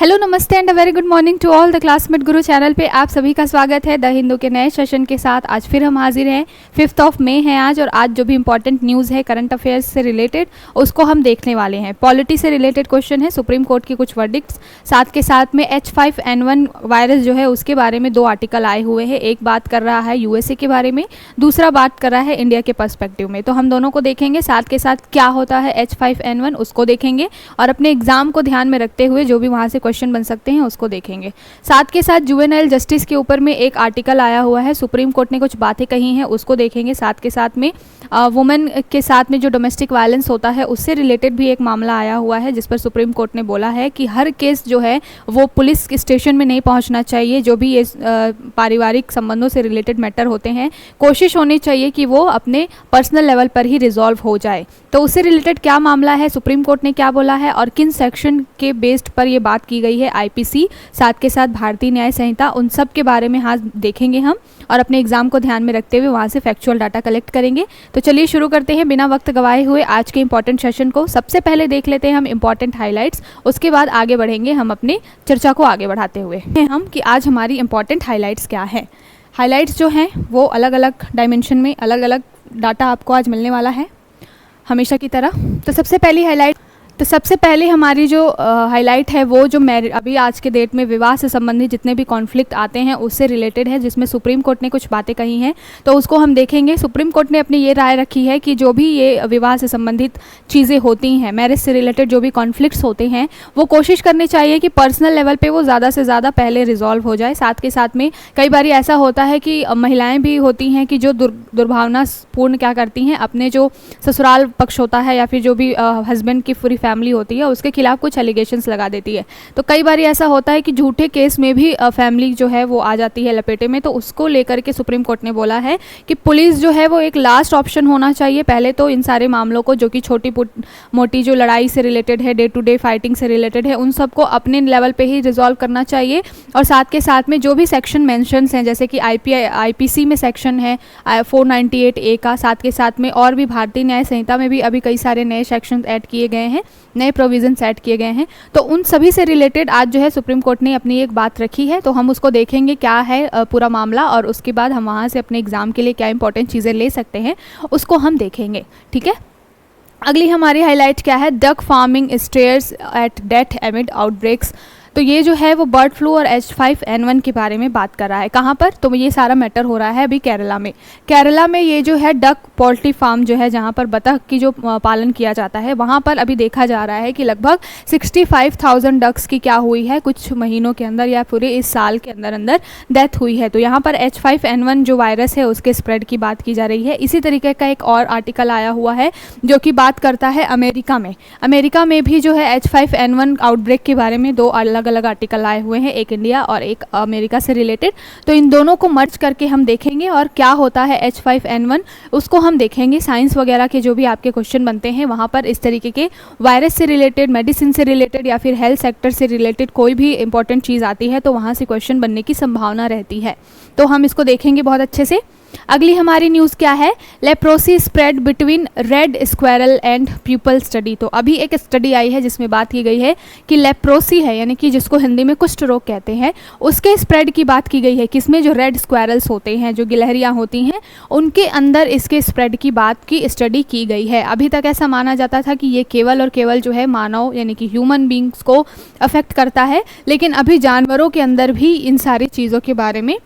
Hello नमस्ते and a very good morning to all the classmate Guru channel पे आप सभी का स्वागत है द हिंदू के नए सेशन के साथ। आज फिर हम हाजिर हैं। 5 मई है आज, और आज जो भी इंपॉर्टेंट न्यूज़ है करंट अफेयर्स से रिलेटेड उसको हम देखने वाले हैं। पॉलिटी से रिलेटेड क्वेश्चन है, सुप्रीम कोर्ट की कुछ वर्डिक्ट्स, साथ के साथ में H5N1 वायरस जो है उसके बारे में 2 आर्टिकल आए हुए हैं। एक बात कर रहा है USA के बारे में, दूसरा बात कर रहा है इंडिया के पर्सपेक्टिव में। तो हम दोनों को देखेंगे, साथ के साथ क्या होता है H5N1 उसको देखेंगे, और अपने एग्जाम को ध्यान में रखते हुए जो भी वहाँ से क्वेश्चन बन सकते हैं उसको देखेंगे। साथ के साथ जुवेनाइल जस्टिस के ऊपर में एक आर्टिकल आया हुआ है, सुप्रीम कोर्ट ने कुछ बातें कही हैं उसको देखेंगे। साथ के साथ में वुमेन के साथ में जो डोमेस्टिक वायलेंस होता है उससे रिलेटेड भी एक मामला आया हुआ है, जिस पर सुप्रीम कोर्ट ने बोला है कि हर केस जो है वो पुलिस स्टेशन में नहीं पहुंचना चाहिए। जो भी ये पारिवारिक संबंधों से रिलेटेड मैटर होते हैं, कोशिश होनी चाहिए कि वो अपने पर्सनल लेवल पर ही रिजॉल्व हो जाए। तो उससे रिलेटेड क्या मामला है, सुप्रीम कोर्ट ने क्या बोला है, और किन सेक्शन के बेस्ड पर ये बात की गई है, IPC साथ के साथ भारतीय न्याय संहिता, उन सब के बारे में हाँ देखेंगे हम, और अपने एग्जाम को ध्यान में रखते हुए वहाँ से फैक्चुअल डाटा कलेक्ट करेंगे। तो चलिए शुरू करते हैं बिना वक्त गवाए हुए आज के इंपॉर्टेंट सेशन को। सबसे पहले देख लेते हैं हम इंपॉर्टेंट हाइलाइट्स, उसके बाद आगे बढ़ेंगे हम अपनी चर्चा को आगे बढ़ाते हुए हम कि आज हमारी इंपॉर्टेंट हाइलाइट्स क्या है। हाइलाइट्स जो हैं वो अलग अलग डायमेंशन में अलग अलग डाटा आपको आज मिलने वाला है हमेशा की तरह। तो सबसे पहले हमारी जो हाईलाइट है वो जो अभी आज के डेट में विवाह से संबंधित जितने भी कॉन्फ्लिक्ट आते हैं उससे रिलेटेड है, जिसमें सुप्रीम कोर्ट ने कुछ बातें कही हैं, तो उसको हम देखेंगे। सुप्रीम कोर्ट ने अपनी ये राय रखी है कि जो भी ये विवाह से संबंधित चीज़ें होती हैं, मैरिज से रिलेटेड जो भी कॉन्फ्लिक्ट्स होते हैं, वो कोशिश करनी चाहिए कि पर्सनल लेवल पर वो ज़्यादा से ज़्यादा पहले रिजॉल्व हो जाए। साथ के साथ में कई बार ऐसा होता है कि महिलाएँ भी होती हैं कि जो दुर्भावनापूर्ण क्या करती हैं, अपने जो ससुराल पक्ष होता है या फिर जो भी हस्बैंड की पूरी फैमिली होती है उसके खिलाफ कुछ एलिगेशंस लगा देती है। तो कई बार ऐसा होता है कि झूठे केस में भी फैमिली जो है वो आ जाती है लपेटे में। तो उसको लेकर के सुप्रीम कोर्ट ने बोला है कि पुलिस जो है वो एक लास्ट ऑप्शन होना चाहिए। पहले तो इन सारे मामलों को जो कि छोटी मोटी जो लड़ाई से रिलेटेड है, डे टू डे फाइटिंग से रिलेटेड है, उन सबको अपने लेवल पे ही रिजॉल्व करना चाहिए। और साथ के साथ में जो भी सेक्शन मेंशंस हैं, जैसे कि IPC में सेक्शन है 498A का, साथ के साथ में और भी भारतीय न्याय संहिता में भी अभी कई सारे नए सेक्शन ऐड किए गए हैं, नए प्रोविजंस ऐड किए गए हैं। तो उन सभी से रिलेटेड आज जो है सुप्रीम कोर्ट ने अपनी एक बात रखी है। तो हम उसको देखेंगे क्या है पूरा मामला, और उसके बाद हम वहाँ से अपने एग्जाम के लिए क्या इंपॉर्टेंट चीज़ें ले सकते हैं उसको हम देखेंगे। ठीक है, अगली हमारी हाईलाइट क्या है, duck farming stairs eight death amid outbreaks. तो ये जो है वो बर्ड फ्लू और H5N1 के बारे में बात कर रहा है। कहाँ पर, तो ये सारा मैटर हो रहा है अभी केरला में ये जो है डक पोल्ट्री फार्म जो है, जहाँ पर बतख की जो पालन किया जाता है, वहाँ पर अभी देखा जा रहा है कि लगभग 65,000 डक्स की क्या हुई है, कुछ महीनों के अंदर या पूरे इस साल के अंदर डेथ हुई है। तो यहाँ पर H5N1 जो वायरस है उसके स्प्रेड की बात की जा रही है। इसी तरीके का एक और आर्टिकल आया हुआ है जो कि बात करता है अमेरिका में भी जो है H5N1 आउटब्रेक के बारे में 2 अलग आर्टिकल आए हुए हैं, एक इंडिया और एक अमेरिका से रिलेटेड। तो इन दोनों को मर्ज करके हम देखेंगे और क्या होता है H5N1 उसको हम देखेंगे। साइंस वगैरह के जो भी आपके क्वेश्चन बनते हैं वहाँ पर इस तरीके के वायरस से रिलेटेड, मेडिसिन से रिलेटेड या फिर हेल्थ सेक्टर से रिलेटेड कोई भी इंपॉर्टेंट चीज़ आती है तो वहाँ से क्वेश्चन बनने की संभावना रहती है। तो हम इसको देखेंगे बहुत अच्छे से। अगली हमारी न्यूज़ क्या है, leprosy spread between red squirrel and people study. तो अभी एक स्टडी आई है जिसमें बात की गई है कि लेप्रोसी है, यानी कि जिसको हिंदी में कुष्ठ रोग कहते हैं, उसके स्प्रेड की बात की गई है। किसमें, जो रेड स्क्वायरल्स होते हैं, जो गिलहरियाँ होती हैं, उनके अंदर इसके स्प्रेड की बात की स्टडी की गई है। अभी तक ऐसा माना जाता था कि ये केवल और केवल जो है मानव यानी कि ह्यूमन बींग्स को अफेक्ट करता है, लेकिन अभी जानवरों के अंदर भी इन सारी चीज़ों के बारे में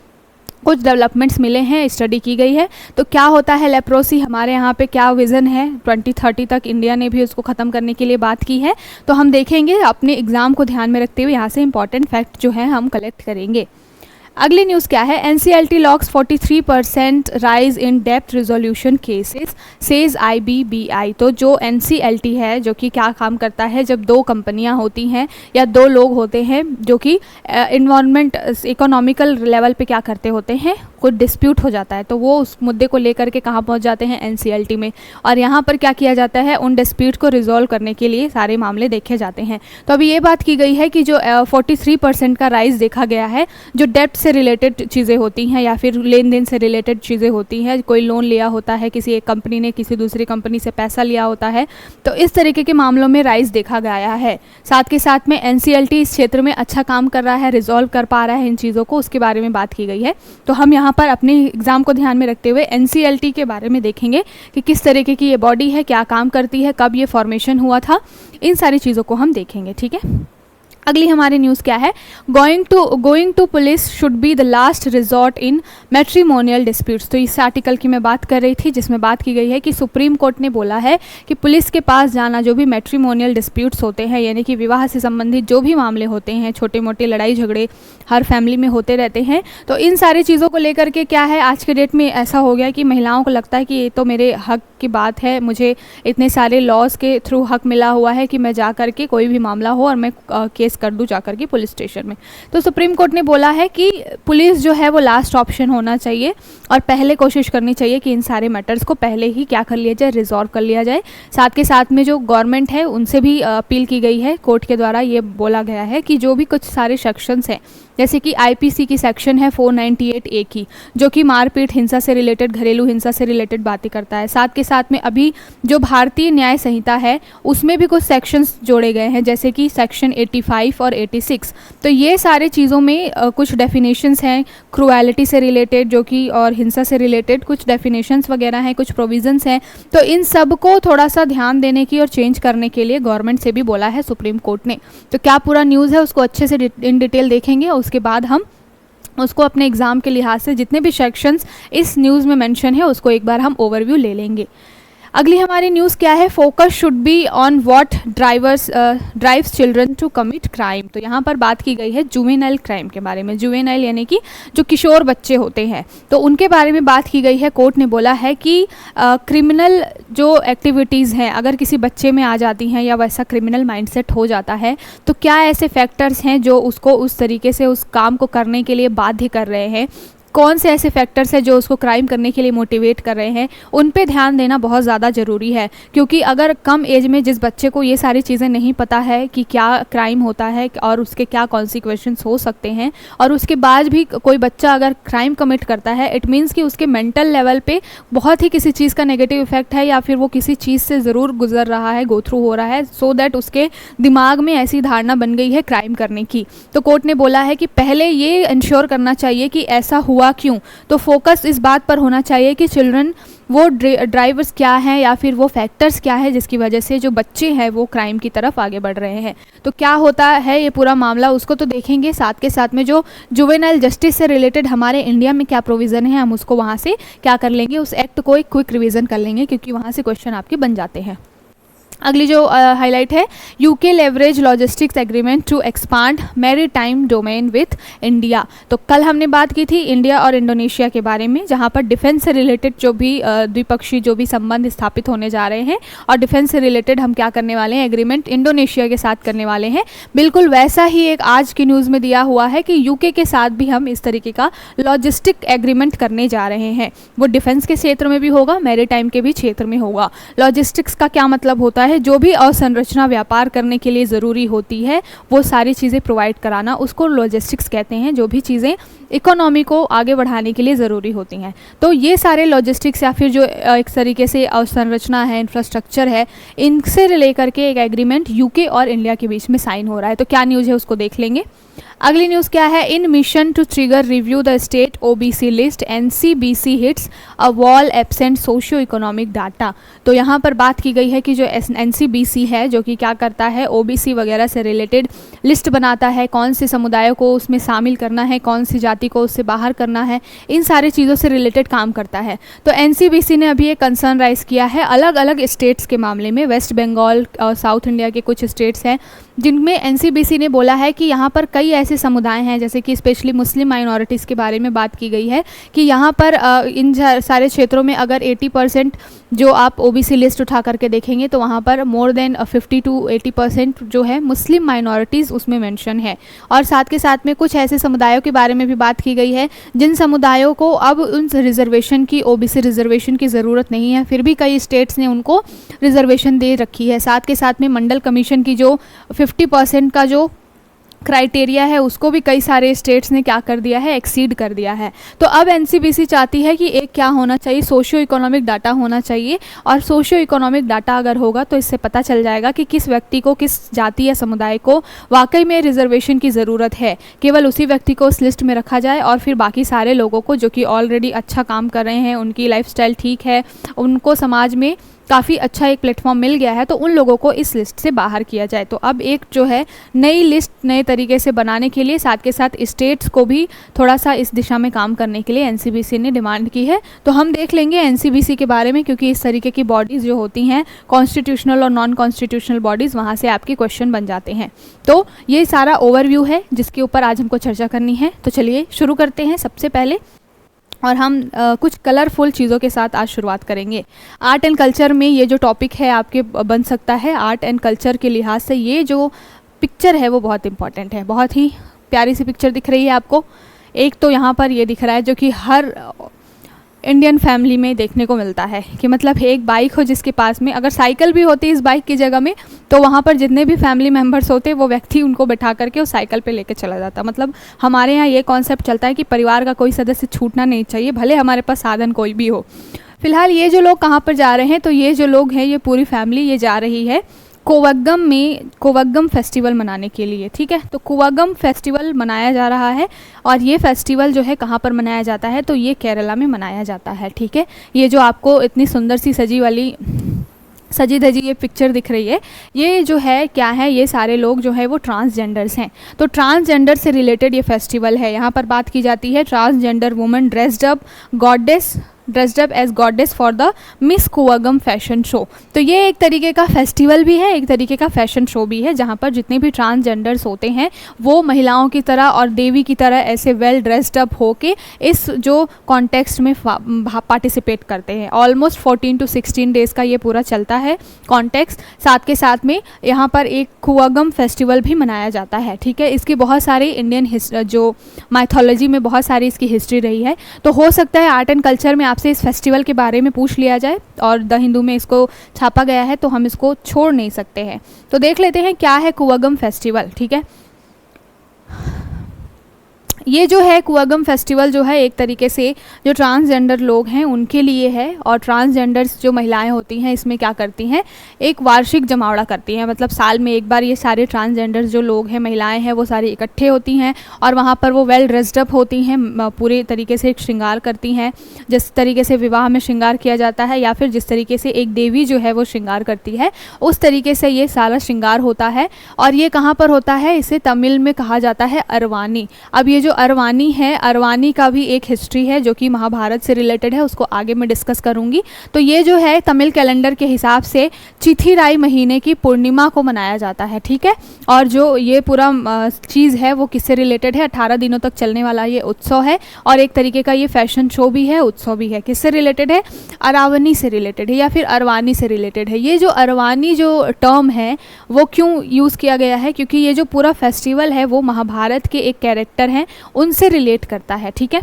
कुछ डेवलपमेंट्स मिले हैं, स्टडी की गई है। तो क्या होता है लेप्रोसी, हमारे यहाँ पे क्या विज़न है, 2030 तक इंडिया ने भी उसको ख़त्म करने के लिए बात की है। तो हम देखेंगे, अपने एग्ज़ाम को ध्यान में रखते हुए यहाँ से इंपॉर्टेंट फैक्ट जो है हम कलेक्ट करेंगे। अगली न्यूज़ क्या है, NCLT locks 43% rise in depth resolution cases says IBBI। तो जो NCLT है जो कि क्या काम करता है, जब 2 कंपनियां होती हैं या 2 लोग होते हैं जो कि इन्वायरमेंट इकोनॉमिकल लेवल पे क्या करते होते हैं, कोई डिस्प्यूट हो जाता है तो वो उस मुद्दे को लेकर के कहाँ पहुँच जाते हैं, NCLT में। और यहाँ पर क्या किया जाता है, उन डिस्प्यूट को रिजॉल्व करने के लिए सारे मामले देखे जाते हैं। तो अभी ये बात की गई है कि जो 43% का राइज देखा गया है, जो डेप्ट से रिलेटेड चीज़ें होती हैं या फिर लेन देन से रिलेटेड चीज़ें होती हैं, कोई लोन लिया होता है, किसी एक कंपनी ने किसी दूसरी कंपनी से पैसा लिया होता है, तो इस तरीके के मामलों में राइज देखा गया है। साथ के साथ में NCLT इस क्षेत्र में अच्छा काम कर रहा है, रिजॉल्व कर पा रहा है इन चीज़ों को, उसके बारे में बात की गई है। तो हम यहाँ पर अपने एग्ज़ाम को ध्यान में रखते हुए NCLT के बारे में देखेंगे कि किस तरीके की ये बॉडी है, क्या काम करती है, कब ये फॉर्मेशन हुआ था, इन सारी चीज़ों को हम देखेंगे। ठीक है, अगली हमारी न्यूज़ क्या है, going to police should be the last resort in matrimonial disputes. तो इस आर्टिकल की मैं बात कर रही थी जिसमें बात की गई है कि सुप्रीम कोर्ट ने बोला है कि पुलिस के पास जाना, जो भी मैट्रिमोनियल डिस्प्यूट्स होते हैं, यानी कि विवाह से संबंधित जो भी मामले होते हैं, छोटे मोटे लड़ाई झगड़े हर फैमिली में होते रहते हैं, तो इन सारी चीज़ों को लेकर के क्या है, आज के डेट में ऐसा हो गया कि महिलाओं को लगता है कि ये तो मेरे हक की बात है, मुझे इतने सारे लॉज के थ्रू हक मिला हुआ है कि मैं जा कर के कोई भी मामला हो और मैं केस कर दूं जाकर के पुलिस स्टेशन में। तो सुप्रीम कोर्ट ने बोला है कि पुलिस जो है वो लास्ट ऑप्शन होना चाहिए और पहले कोशिश करनी चाहिए कि इन सारे मैटर्स को पहले ही क्या कर लिया जाए, रिजॉल्व कर लिया जाए। साथ के साथ में जो गवर्नमेंट है उनसे भी अपील की गई है, कोर्ट के द्वारा ये बोला गया है कि जो भी कुछ सारे सेक्शंस हैं, जैसे कि IPC की सेक्शन है 498A की, जो कि मारपीट, हिंसा से रिलेटेड, घरेलू हिंसा से रिलेटेड बातें करता है। साथ के साथ में अभी जो भारतीय न्याय संहिता है उसमें भी कुछ सेक्शंस जोड़े गए हैं, जैसे कि सेक्शन 85 और 86। तो ये सारे चीज़ों में कुछ डेफिनेशंस हैं क्रूएलिटी से रिलेटेड, जो कि और हिंसा से रिलेटेड कुछ डेफिनेशंस वगैरह हैं, कुछ प्रोविजंस हैं। तो इन सब को थोड़ा सा ध्यान देने की और चेंज करने के लिए गवर्नमेंट से भी बोला है सुप्रीम कोर्ट ने। तो क्या पूरा न्यूज़ है उसको अच्छे से इन डिटेल देखेंगे, उसके बाद हम उसको अपने एग्ज़ाम के लिहाज से जितने भी सेक्शंस इस न्यूज़ में मेंशन है उसको एक बार हम ओवरव्यू ले लेंगे। अगली हमारी न्यूज़ क्या है, focus should be on what drives children to commit crime. तो यहाँ पर बात की गई है जुवेनाइल क्राइम के बारे में। जुवेनाइल यानी कि जो किशोर बच्चे होते हैं, तो उनके बारे में बात की गई है। कोर्ट ने बोला है कि क्रिमिनल जो एक्टिविटीज़ हैं अगर किसी बच्चे में आ जाती हैं या वैसा क्रिमिनल माइंडसेट हो जाता है, तो क्या ऐसे फैक्टर्स हैं जो उसको उस तरीके से उस काम को करने के लिए बाध्य कर रहे हैं, कौन से ऐसे फैक्टर्स हैं जो उसको क्राइम करने के लिए मोटिवेट कर रहे हैं, उन पे ध्यान देना बहुत ज़्यादा ज़रूरी है। क्योंकि अगर कम एज में जिस बच्चे को ये सारी चीज़ें नहीं पता है कि क्या क्राइम होता है और उसके क्या कॉन्सिक्वेंसेस हो सकते हैं, और उसके बाद भी कोई बच्चा अगर क्राइम कमिट करता है, इट मीन्स कि उसके मेंटल लेवल पे बहुत ही किसी चीज़ का नेगेटिव इफेक्ट है, या फिर वो किसी चीज़ से ज़रूर गुजर रहा है, गो थ्रू हो रहा है, सो दैट उसके दिमाग में ऐसी धारणा बन गई है क्राइम करने की। तो कोर्ट ने बोला है कि पहले ये इंश्योर करना चाहिए कि ऐसा हुआ क्यों। तो फोकस इस बात पर होना चाहिए कि चिल्ड्रन वो ड्राइवर्स क्या हैं या फिर वो फैक्टर्स क्या है जिसकी वजह से जो बच्चे हैं वो क्राइम की तरफ आगे बढ़ रहे हैं। तो क्या होता है ये पूरा मामला, उसको तो देखेंगे। साथ के साथ में जो जुवेनाइल जस्टिस से रिलेटेड हमारे इंडिया में क्या प्रोविज़न है, हम उसको वहाँ से क्या कर लेंगे, उस एक्ट को एक क्विक रिवीजन कर लेंगे, क्योंकि वहाँ से क्वेश्चन आपके बन जाते हैं। अगली जो हाईलाइट है, UK leverage logistics agreement to expand maritime domain with India. तो कल हमने बात की थी इंडिया और इंडोनेशिया के बारे में, जहां पर डिफेंस से रिलेटेड जो भी द्विपक्षीय जो भी संबंध स्थापित होने जा रहे हैं, और डिफेंस से रिलेटेड हम क्या करने वाले हैं, एग्रीमेंट इंडोनेशिया के साथ करने वाले हैं। बिल्कुल वैसा ही एक आज की न्यूज़ में दिया हुआ है कि यूके के साथ भी हम इस तरीके का लॉजिस्टिक एग्रीमेंट करने जा रहे हैं। वो डिफेंस के क्षेत्र में भी होगा, मैरीटाइम के भी क्षेत्र में होगा। लॉजिस्टिक्स का क्या मतलब होता है, जो भी अवसंरचना व्यापार करने के लिए ज़रूरी होती है वो सारी चीज़ें प्रोवाइड कराना, उसको लॉजिस्टिक्स कहते हैं। जो भी चीज़ें इकोनॉमी को आगे बढ़ाने के लिए ज़रूरी होती हैं, तो ये सारे लॉजिस्टिक्स या फिर जो एक तरीके से अवसंरचना है, इंफ्रास्ट्रक्चर है, इनसे लेकर के एक एग्रीमेंट यूके और इंडिया के बीच में साइन हो रहा है। तो क्या न्यूज़ है उसको देख लेंगे। अगली न्यूज़ क्या है, in mission to trigger review the state OBC list NCBC hits a wall absent socio economic data. तो यहाँ पर बात की गई है कि जो NCBC है, जो कि क्या करता है, OBC वगैरह से रिलेटेड लिस्ट बनाता है, कौन से समुदायों को उसमें शामिल करना है, कौन सी जाति को उससे बाहर करना है, इन सारी चीज़ों से रिलेटेड काम करता है। तो NCBC ने अभी एक कंसर्न राइज किया है अलग अलग स्टेट्स के मामले में। वेस्ट बंगाल और साउथ इंडिया के कुछ स्टेट्स हैं जिनमें NCBC ने बोला है कि यहाँ पर कई कई ऐसे समुदाय हैं, जैसे कि स्पेशली मुस्लिम माइनॉरिटीज़ के बारे में बात की गई है कि यहाँ पर इन सारे क्षेत्रों में अगर 80% जो आप ओबीसी लिस्ट उठा करके देखेंगे तो वहाँ पर मोर देन 50 to 80% जो है मुस्लिम माइनॉरिटीज़ उसमें मेंशन है। और साथ के साथ में कुछ ऐसे समुदायों के बारे में भी बात की गई है जिन समुदायों को अब उन रिजर्वेशन की, ओबीसी रिजर्वेशन की ज़रूरत नहीं है, फिर भी कई स्टेट्स ने उनको रिजर्वेशन दे रखी है। साथ के साथ में मंडल कमीशन की जो 50% का जो क्राइटेरिया है उसको भी कई सारे स्टेट्स ने क्या कर दिया है, एक्सीड कर दिया है। तो अब एनसीबीसी चाहती है कि एक क्या होना चाहिए, सोशियो इकोनॉमिक डाटा होना चाहिए। और सोशियो इकोनॉमिक डाटा अगर होगा तो इससे पता चल जाएगा कि किस व्यक्ति को, किस जाति या समुदाय को वाकई में रिजर्वेशन की ज़रूरत है। केवल उसी व्यक्ति को उस लिस्ट में रखा जाए और फिर बाकी सारे लोगों को जो कि ऑलरेडी अच्छा काम कर रहे हैं, उनकी लाइफस्टाइल ठीक है, उनको समाज में काफ़ी अच्छा एक प्लेटफॉर्म मिल गया है, तो उन लोगों को इस लिस्ट से बाहर किया जाए। तो अब एक जो है नई लिस्ट नए तरीके से बनाने के लिए साथ के साथ स्टेट्स को भी थोड़ा सा इस दिशा में काम करने के लिए एनसीबीसी ने डिमांड की है। तो हम देख लेंगे एनसीबीसी के बारे में, क्योंकि इस तरीके की बॉडीज़ जो होती हैं कॉन्स्टिट्यूशनल और नॉन कॉन्स्टिट्यूशनल बॉडीज़, वहाँ से आपके क्वेश्चन बन जाते हैं। तो ये सारा ओवरव्यू है जिसके ऊपर आज हमको चर्चा करनी है। तो चलिए शुरू करते हैं सबसे पहले, और हम कुछ कलरफुल चीज़ों के साथ आज शुरुआत करेंगे। आर्ट एंड कल्चर में ये जो टॉपिक है आपके बन सकता है, आर्ट एंड कल्चर के लिहाज से ये जो पिक्चर है वो बहुत इंपॉर्टेंट है। बहुत ही प्यारी सी पिक्चर दिख रही है आपको। एक तो यहाँ पर ये दिख रहा है जो कि हर इंडियन फैमिली में देखने को मिलता है कि मतलब एक बाइक हो जिसके पास में, अगर साइकिल भी होती है इस बाइक की जगह में, तो वहाँ पर जितने भी फैमिली मेम्बर्स होते हैं वो व्यक्ति उनको बैठा करके उस साइकिल पे लेके चला जाता। मतलब हमारे यहाँ ये कॉन्सेप्ट चलता है कि परिवार का कोई सदस्य छूटना नहीं चाहिए, भले हमारे पास साधन कोई भी हो। फिलहाल ये जो लोग कहाँ पर जा रहे हैं, तो ये जो लोग हैं, ये पूरी फैमिली ये जा रही है कोवग्गम में कोवग्गम फेस्टिवल मनाने के लिए। ठीक है, तो कोवग्गम फेस्टिवल मनाया जा रहा है और ये फेस्टिवल जो है कहाँ पर मनाया जाता है, तो ये केरला में मनाया जाता है। ठीक है, ये जो आपको इतनी सुंदर सी सजी धजी ये पिक्चर दिख रही है, ये जो है क्या है, ये सारे लोग जो है वो ट्रांसजेंडर्स हैं। तो ट्रांसजेंडर से रिलेटेड ये फेस्टिवल है। यहाँ पर बात की जाती है transgender woman dressed up as goddess for the miss Koovagam fashion show. तो ये एक तरीके का फेस्टिवल भी है, एक तरीके का फैशन शो भी है, जहाँ पर जितने भी ट्रांसजेंडर्स होते हैं वो महिलाओं की तरह और देवी की तरह ऐसे वेल ड्रेस्ड अप होके इस जो कॉन्टेक्स्ट में पार्टिसिपेट करते हैं। ऑलमोस्ट 14 to 16 डेज़ का ये पूरा चलता है कॉन्टेक्स्ट। साथ के साथ में यहाँ पर एक कोवग्गम फेस्टिवल भी मनाया जाता है। ठीक है, इसकी बहुत सारी इंडियन जो माइथोलॉजी में बहुत सारी इसकी हिस्ट्री रही है। तो हो सकता है आर्ट एंड कल्चर में आपसे इस फेस्टिवल के बारे में पूछ लिया जाए, और द हिंदू में इसको छापा गया है तो हम इसको छोड़ नहीं सकते हैं। तो देख लेते हैं क्या है कोवग्गम फेस्टिवल। ठीक है, ये जो है कोवग्गम फेस्टिवल जो है एक तरीके से जो ट्रांसजेंडर लोग हैं उनके लिए है। और ट्रांसजेंडर्स जो महिलाएं होती हैं इसमें क्या करती हैं, एक वार्षिक जमावड़ा करती हैं। मतलब साल में एक बार ये सारे ट्रांसजेंडर्स जो लोग हैं, महिलाएं हैं, वो सारी इकट्ठे होती हैं और वहाँ पर वो वेल ड्रेस्ड अप होती हैं, पूरे तरीके से श्रृंगार करती हैं, जिस तरीके से विवाह में श्रृंगार किया जाता है या फिर जिस तरीके से एक देवी जो है वो श्रृंगार करती है, उस तरीके से ये सारा श्रृंगार होता है। और ये कहाँ पर होता है, इसे तमिल में कहा जाता है अरवानी। अब ये जो अरवानी है, अरवानी का भी एक हिस्ट्री है जो कि महाभारत से रिलेटेड है, उसको आगे मैं डिस्कस करूंगी। तो ये जो है तमिल कैलेंडर के हिसाब से चिथिराई महीने की पूर्णिमा को मनाया जाता है। ठीक है, और जो ये पूरा चीज़ है वो किससे रिलेटेड है, 18 दिनों तक चलने वाला ये उत्सव है और एक तरीके का ये फैशन शो भी है, उत्सव भी है। किससे रिलेटेड है, अरावनी से रिलेटेड है या फिर अरवानी से रिलेटेड है। ये जो अरवानी जो टर्म है वो क्यों यूज़ किया गया है, क्योंकि ये जो पूरा फेस्टिवल है वो महाभारत के एक कैरेक्टर हैं उनसे रिलेट करता है। ठीक है,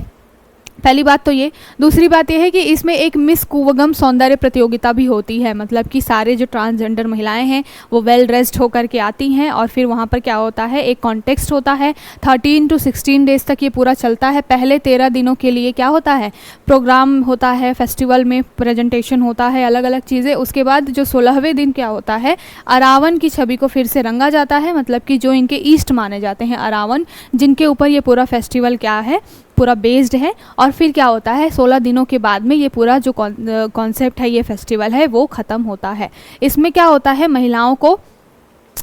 पहली बात तो ये। दूसरी बात यह है कि इसमें एक मिस कोवग्गम सौंदर्य प्रतियोगिता भी होती है। मतलब कि सारे जो ट्रांसजेंडर महिलाएं हैं वो वेल ड्रेस्ड होकर के आती हैं और फिर वहाँ पर क्या होता है, एक कॉन्टेक्स्ट होता है। 13 to 16 डेज़ तक ये पूरा चलता है। पहले 13 दिनों के लिए क्या होता है, प्रोग्राम होता है, फेस्टिवल में प्रेजेंटेशन होता है, अलग अलग चीज़ें। उसके बाद जो 16वें दिन क्या होता है, अरावन की छवि को फिर से रंगा जाता है। मतलब कि जो इनके ईस्ट माने जाते हैं अरावन, जिनके ऊपर ये पूरा फेस्टिवल क्या है, पूरा बेस्ड है। और फिर क्या होता है, 16 दिनों के बाद में ये पूरा जो कॉन्सेप्ट है, ये फेस्टिवल है, वो ख़त्म होता है। इसमें क्या होता है, महिलाओं को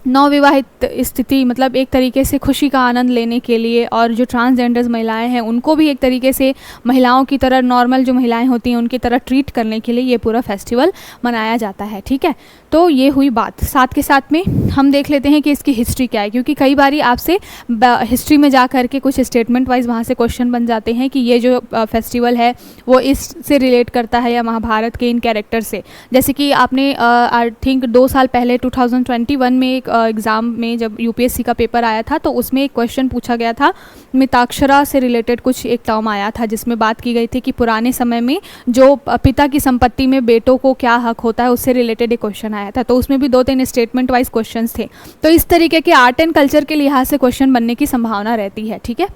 नवविवाहित स्थिति, मतलब एक तरीके से खुशी का आनंद लेने के लिए, और जो ट्रांसजेंडर्स महिलाएं हैं उनको भी एक तरीके से महिलाओं की तरह, नॉर्मल जो महिलाएं होती हैं उनकी तरह ट्रीट करने के लिए ये पूरा फेस्टिवल मनाया जाता है। ठीक है, तो ये हुई बात। साथ के साथ में हम देख लेते हैं कि इसकी हिस्ट्री क्या है, क्योंकि कई बारी आपसे हिस्ट्री में जा कर के कुछ स्टेटमेंट वाइज वहाँ से क्वेश्चन बन जाते हैं कि ये जो फेस्टिवल है वो इससे रिलेट करता है या महाभारत के इन कैरेक्टर से। जैसे कि आपने आई थिंक 2 साल पहले 2021 में एक एग्ज़ाम में जब यूपीएससी का पेपर आया था तो उसमें एक क्वेश्चन पूछा गया था, मिताक्षरा से रिलेटेड कुछ एक टर्म आया था जिसमें बात की गई थी कि पुराने समय में जो पिता की संपत्ति में बेटों को क्या हक होता है उससे रिलेटेड एक क्वेश्चन आया था। तो उसमें भी 2-3 स्टेटमेंट वाइज क्वेश्चंस थे। तो इस तरीके के आर्ट एंड कल्चर के लिहाज से क्वेश्चन बनने की संभावना रहती है। ठीक है,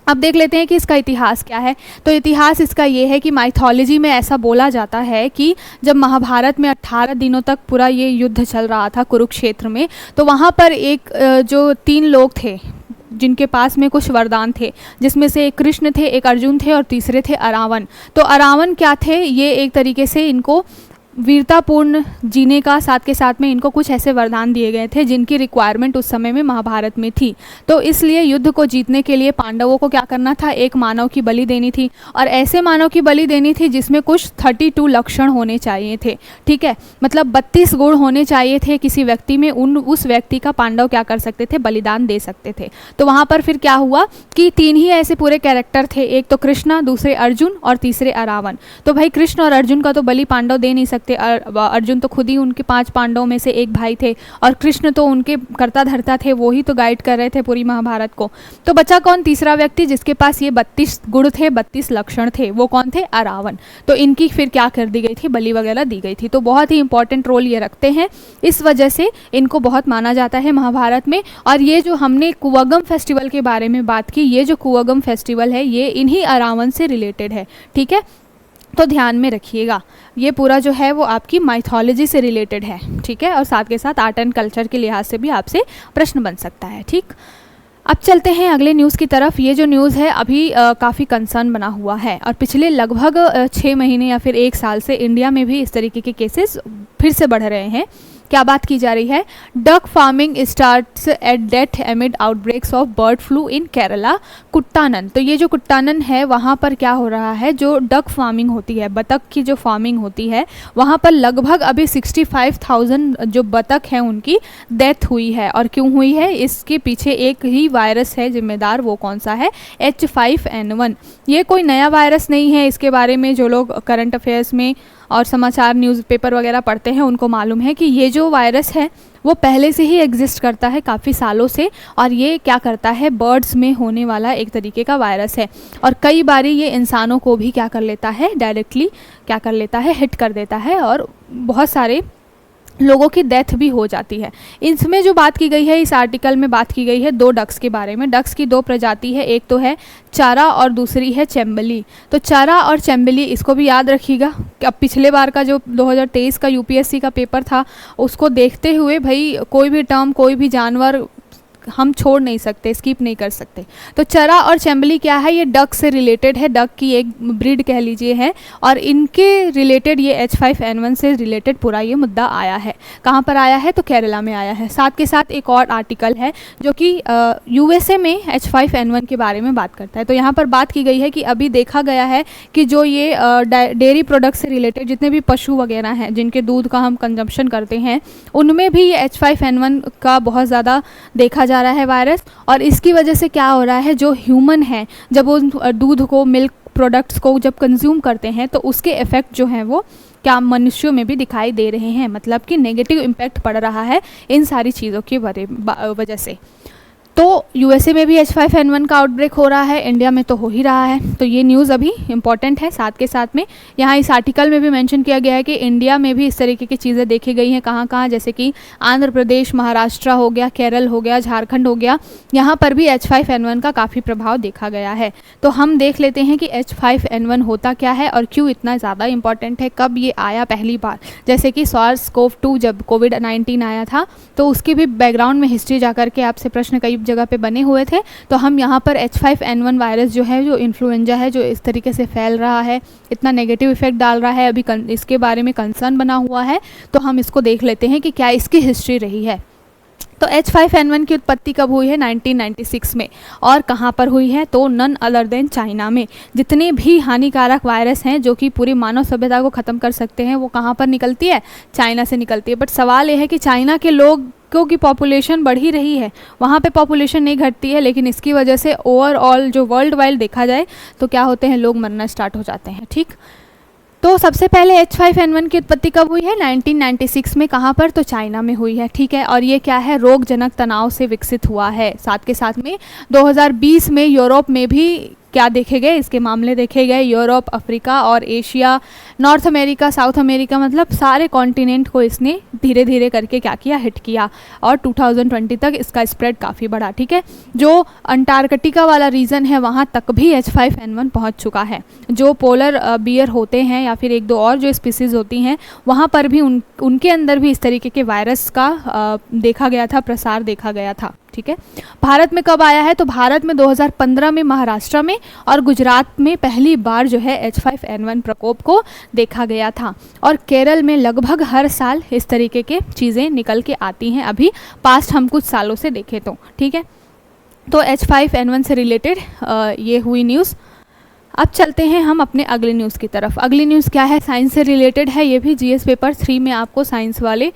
अब देख लेते हैं कि इसका इतिहास क्या है। तो इतिहास इसका ये है कि माइथोलॉजी में ऐसा बोला जाता है कि जब महाभारत में 18 दिनों तक पूरा ये युद्ध चल रहा था कुरुक्षेत्र में, तो वहाँ पर एक जो 3 लोग थे जिनके पास में कुछ वरदान थे, जिसमें से एक कृष्ण थे, एक अर्जुन थे और तीसरे थे अरावन। तो अरावन क्या थे, ये एक तरीके से इनको वीरतापूर्ण जीने का, साथ के साथ में इनको कुछ ऐसे वरदान दिए गए थे जिनकी रिक्वायरमेंट उस समय में महाभारत में थी। तो इसलिए युद्ध को जीतने के लिए पांडवों को क्या करना था, एक मानव की बलि देनी थी, और ऐसे मानव की बलि देनी थी जिसमें कुछ 32 लक्षण होने चाहिए थे। ठीक है, मतलब 32 गुण होने चाहिए थे किसी व्यक्ति में, उस व्यक्ति का पांडव क्या कर सकते थे, बलिदान दे सकते थे। तो वहाँ पर फिर क्या हुआ कि 3 ही ऐसे पूरे कैरेक्टर थे, एक तो कृष्णा, दूसरे अर्जुन और तीसरे अरावन। तो भाई कृष्ण और अर्जुन का तो बलि पांडव दे नहीं सकते। अर्जुन तो खुद ही उनके 5 पांडवों में से एक भाई थे, और कृष्ण तो उनके कर्ता धर्ता थे, वो ही तो गाइड कर रहे थे पूरी महाभारत को। तो बचा कौन, तीसरा व्यक्ति जिसके पास ये 32 गुण थे, 32 लक्षण थे, वो कौन थे, अरावन। तो इनकी फिर क्या कर दी गई थी, बलि वगैरह दी गई थी। तो बहुत ही इंपॉर्टेंट रोल ये रखते हैं, इस वजह से इनको बहुत माना जाता है महाभारत में। और ये जो हमने कुवगम फेस्टिवल के बारे में बात की, ये जो कुवगम फेस्टिवल है ये इन्हीं अरावन से रिलेटेड है। ठीक है, तो ध्यान में रखिएगा, ये पूरा जो है वो आपकी माइथोलॉजी से रिलेटेड है। ठीक है, और साथ के साथ आर्ट एंड कल्चर के लिहाज से भी आपसे प्रश्न बन सकता है। ठीक, अब चलते हैं अगले न्यूज़ की तरफ। ये जो न्यूज़ है अभी काफ़ी कंसर्न बना हुआ है, और पिछले लगभग 6 महीने या फिर 1 साल से इंडिया में भी इस तरीके के केसेस फिर से बढ़ रहे हैं। क्या बात की जा रही है, duck farming starts at death amid outbreaks of bird flu in Kerala Kuttanad. तो ये जो कुट्टानन है वहाँ पर क्या हो रहा है, जो डक फार्मिंग होती है, बतख की जो फार्मिंग होती है, वहाँ पर लगभग अभी 65,000 जो बतख हैं उनकी डेथ हुई है। और क्यों हुई है, इसके पीछे एक ही वायरस है जिम्मेदार, वो कौन सा है, H5N1। ये कोई नया वायरस नहीं है, इसके बारे में जो लोग करंट अफेयर्स में और समाचार न्यूज़पेपर वगैरह पढ़ते हैं उनको मालूम है कि ये जो वायरस है वो पहले से ही एग्जिस्ट करता है काफ़ी सालों से, और ये क्या करता है, बर्ड्स में होने वाला एक तरीके का वायरस है। और कई बारी ये इंसानों को भी क्या कर लेता है, डायरेक्टली क्या कर लेता है, हिट कर देता है, और बहुत सारे लोगों की डेथ भी हो जाती है। इसमें जो बात की गई है, इस आर्टिकल में बात की गई है 2 डक्स के बारे में। डक्स की 2 प्रजाति है, एक तो है चारा और दूसरी है चैम्बली। तो चारा और चैम्बली, इसको भी याद रखिएगा। अब पिछले बार का जो 2023 का यूपीएससी का पेपर था उसको देखते हुए भाई कोई भी टर्म, कोई भी जानवर हम छोड़ नहीं सकते, स्किप नहीं कर सकते। तो चरा और चैम्बली क्या है, ये डक से रिलेटेड है, डक की एक ब्रीड कह लीजिए है, और इनके रिलेटेड ये H5N1 से रिलेटेड पूरा ये मुद्दा आया है। कहाँ पर आया है, तो केरला में आया है। साथ के साथ एक और आर्टिकल है जो कि यूएसए में H5N1 के बारे में बात करता है। तो यहाँ पर बात की गई है कि अभी देखा गया है कि जो ये डेयरी प्रोडक्ट से रिलेटेड जितने भी पशु वगैरह हैं जिनके दूध का हम कंजम्पशन करते हैं, उनमें भी ये H5N1 का बहुत ज़्यादा देखा जा रहा है वायरस। और इसकी वजह से क्या हो रहा है, जो ह्यूमन है जब वो दूध को, मिल्क प्रोडक्ट्स को जब कंज्यूम करते हैं तो उसके इफ़ेक्ट जो हैं वो क्या मनुष्यों में भी दिखाई दे रहे हैं, मतलब कि नेगेटिव इम्पैक्ट पड़ रहा है इन सारी चीज़ों की वजह से। तो यूएसए में भी H5N1 का आउटब्रेक हो रहा है, इंडिया में तो हो ही रहा है। तो ये न्यूज़ अभी इम्पॉर्टेंट है। साथ के साथ में यहाँ इस आर्टिकल में भी मेंशन किया गया है कि इंडिया में भी इस तरीके की चीज़ें देखी गई हैं। कहाँ कहाँ, जैसे कि आंध्र प्रदेश, महाराष्ट्र हो गया, केरल हो गया, झारखंड हो गया, यहाँ पर भी H5N1 का काफ़ी प्रभाव देखा गया है। तो हम देख लेते हैं कि H5N1 होता क्या है और क्यों इतना ज़्यादा इंपॉर्टेंट है, कब ये आया पहली बार। जैसे कि SARS-CoV-2 जब कोविड-19 आया था तो उसकी भी बैकग्राउंड में हिस्ट्री जा करके आपसे प्रश्न कई जगह पे बने हुए थे। तो हम यहाँ पर H5N1 वायरस जो है, जो इन्फ्लुएंजा है, जो इस तरीके से फैल रहा है, इतना नेगेटिव इफेक्ट डाल रहा है, अभी इसके बारे में कंसर्न बना हुआ है। तो हम इसको देख लेते हैं कि क्या इसकी हिस्ट्री रही है। तो H5N1 की उत्पत्ति कब हुई है? 1996 में। और कहाँ पर हुई है? तो नन अदर देन चाइना में। जितने भी हानिकारक वायरस हैं जो कि पूरी मानव सभ्यता को ख़त्म कर सकते हैं वो कहाँ पर निकलती है? चाइना से निकलती है। बट सवाल ये है कि चाइना के लोगों की पॉपुलेशन बढ़ ही रही है, वहाँ पे पॉपुलेशन नहीं घटती है, लेकिन इसकी वजह से ओवरऑल जो वर्ल्ड वाइड देखा जाए तो क्या होते हैं, लोग मरना स्टार्ट हो जाते हैं। ठीक, तो सबसे पहले H5N1 की उत्पत्ति कब हुई है? 1996 में। कहाँ पर? तो चाइना में हुई है। ठीक है, और ये क्या है? रोगजनक तनाव से विकसित हुआ है। साथ के साथ में 2020 में यूरोप में भी क्या देखे गए? इसके मामले देखे गए। यूरोप, अफ्रीका और Asia, north America, south America, मतलब सारे कॉन्टिनेंट को इसने धीरे धीरे करके क्या किया? हिट किया। और 2020 तक इसका स्प्रेड काफ़ी बढ़ा। ठीक है, जो अंटार्कटिका वाला रीजन है वहाँ तक भी H5N1 पहुँच चुका है। जो पोलर बियर होते हैं या फिर एक दो और जो स्पीसीज़ होती हैं वहाँ पर भी उनके अंदर भी इस तरीके के वायरस का देखा गया था, प्रसार देखा गया था। ठीक है, भारत में कब आया है? तो भारत में 2015 में महाराष्ट्र में और गुजरात में पहली बार जो है H5N1 प्रकोप को देखा गया था। और केरल में लगभग हर साल इस तरीके के चीज़ें निकल के आती हैं, अभी पास्ट हम कुछ सालों से देखें तो। ठीक है, तो H5N1 से रिलेटेड ये हुई न्यूज़। अब चलते हैं हम अपने अगली न्यूज़ की तरफ। अगली न्यूज़ क्या है? साइंस से रिलेटेड है। ये भी GS पेपर 3 में आपको साइंस वाले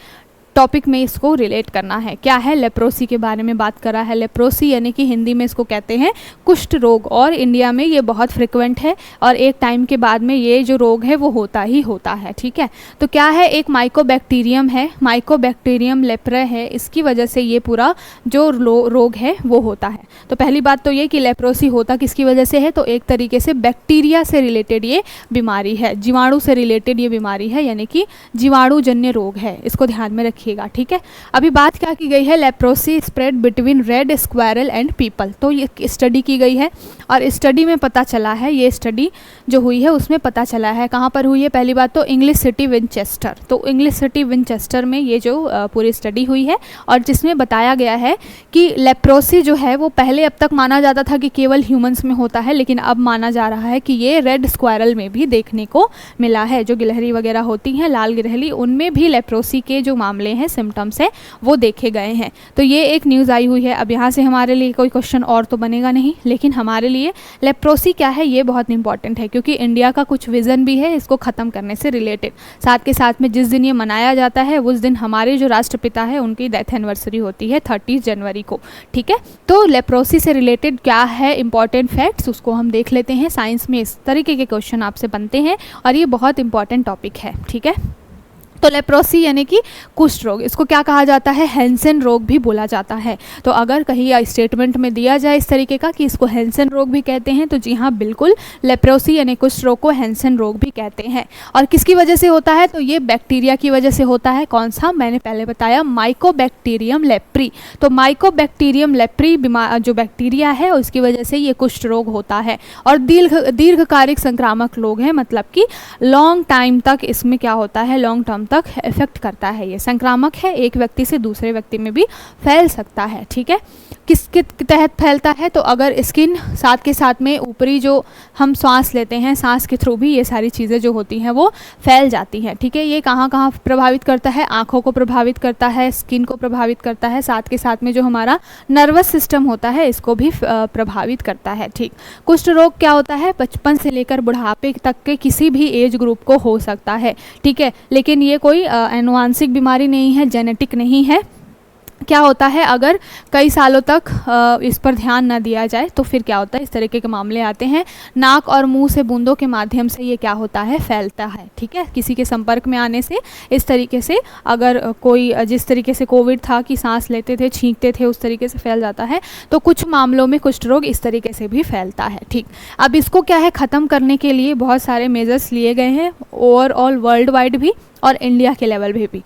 टॉपिक में इसको रिलेट करना है। क्या है? लेप्रोसी के बारे में बात करा है। लेप्रोसी यानी कि हिंदी में इसको कहते हैं कुष्ठ रोग, और इंडिया में ये बहुत फ्रिक्वेंट है और एक टाइम के बाद में ये जो रोग है वो होता ही होता है। ठीक है, तो क्या है? एक माइकोबैक्टीरियम है, माइकोबैक्टीरियम लेप्रे है, इसकी वजह से ये पूरा जो रोग है वो होता है। तो पहली बात तो ये कि लेप्रोसी होता किसकी वजह से है? तो एक तरीके से बैक्टीरिया से रिलेटेड ये बीमारी है, जीवाणु से रिलेटेड ये बीमारी है, यानी कि जीवाणुजन्य रोग है। इसको ध्यान में रखिएगा। ठीक है, अभी बात क्या की गई है? Leprosy spread between red squirrel and people. तो ये स्टडी की गई है और स्टडी में पता चला है, ये स्टडी जो हुई है उसमें पता चला है। कहाँ पर हुई है? पहली बात तो इंग्लिश सिटी विनचेस्टर। तो इंग्लिश सिटी विनचेस्टर में ये जो पूरी स्टडी हुई है और जिसमें बताया गया है कि लेप्रोसी जो है वो पहले अब तक माना जाता था कि केवल ह्यूमंस में होता है, लेकिन अब माना जा रहा है कि ये रेड स्क्वायरल में भी देखने को मिला है। जो गिलहरी वगैरह होती हैं, लाल गिलहरी, उनमें भी लेप्रोसी के जो मामले हैं, सिम्टम्स हैं, वो देखे गए हैं। तो ये एक न्यूज़ आई हुई है। अब यहाँ से हमारे लिए कोई क्वेश्चन और तो बनेगा नहीं, लेकिन हमारे लिए लेप्रोसी क्या है ये बहुत इंपॉर्टेंट है, क्योंकि इंडिया का कुछ विज़न भी है इसको ख़त्म करने से रिलेटेड। साथ के साथ में जिस दिन ये मनाया जाता है उस दिन हमारे जो राष्ट्रपिता है उनकी डेथ एनिवर्सरी होती है 30 जनवरी को। ठीक है, तो लेप्रोसी से रिलेटेड क्या है इंपॉर्टेंट फैक्ट्स, उसको हम देख लेते हैं। साइंस में इस तरीके के क्वेश्चन आपसे बनते हैं और ये बहुत इंपॉर्टेंट टॉपिक है। ठीक है, तो लेप्रोसी यानी कि कुष्ठ रोग, इसको क्या कहा जाता है? हैंसेन रोग भी बोला जाता है। तो अगर कहीं स्टेटमेंट में दिया जाए इस तरीके का कि इसको हैंसेन रोग भी कहते हैं, तो जी हाँ बिल्कुल, लेप्रोसी यानी कुष्ठ रोग को हैंसेन रोग भी कहते हैं। और किसकी वजह से होता है? तो ये बैक्टीरिया की वजह से होता है। कौन सा? मैंने पहले बताया, माइकोबैक्टीरियम लेप्री। तो माइकोबैक्टीरियम लेप्री जो बैक्टीरिया है उसकी वजह से ये कुष्ठ रोग होता है। और दीर्घकालिक संक्रामक रोग है, मतलब कि लॉन्ग टाइम तक इसमें क्या होता है, लॉन्ग टर्म तक इफेक्ट करता है। ये संक्रामक है, एक व्यक्ति से दूसरे व्यक्ति में भी फैल सकता है। ठीक है, किसके तहत फैलता है? तो अगर स्किन, साथ के साथ में ऊपरी जो हम सांस लेते हैं, सांस के थ्रू भी ये सारी चीज़ें जो होती हैं वो फैल जाती हैं। ठीक है, ये कहाँ कहाँ प्रभावित करता है? आँखों को प्रभावित करता है, स्किन को प्रभावित करता है, साथ के साथ में जो हमारा नर्वस सिस्टम होता है इसको भी प्रभावित करता है। ठीक, कुष्ठ रोग क्या होता है? 55 से लेकर बुढ़ापे तक के किसी भी एज ग्रुप को हो सकता है। ठीक है, लेकिन ये कोई आनुवांशिक बीमारी नहीं है, जेनेटिक नहीं है। क्या होता है, अगर कई सालों तक इस पर ध्यान न दिया जाए तो फिर क्या होता है, इस तरीके के मामले आते हैं। नाक और मुंह से बूंदों के माध्यम से ये क्या होता है, फैलता है। ठीक है, किसी के संपर्क में आने से इस तरीके से, अगर कोई जिस तरीके से कोविड था कि सांस लेते थे, छींकते थे, उस तरीके से फैल जाता है, तो कुछ मामलों में कुष्ठ रोग इस तरीके से भी फैलता है। ठीक, अब इसको क्या है, ख़त्म करने के लिए बहुत सारे मेजर्स लिए गए हैं, ओवरऑल वर्ल्ड वाइड भी और इंडिया के लेवल पे भी।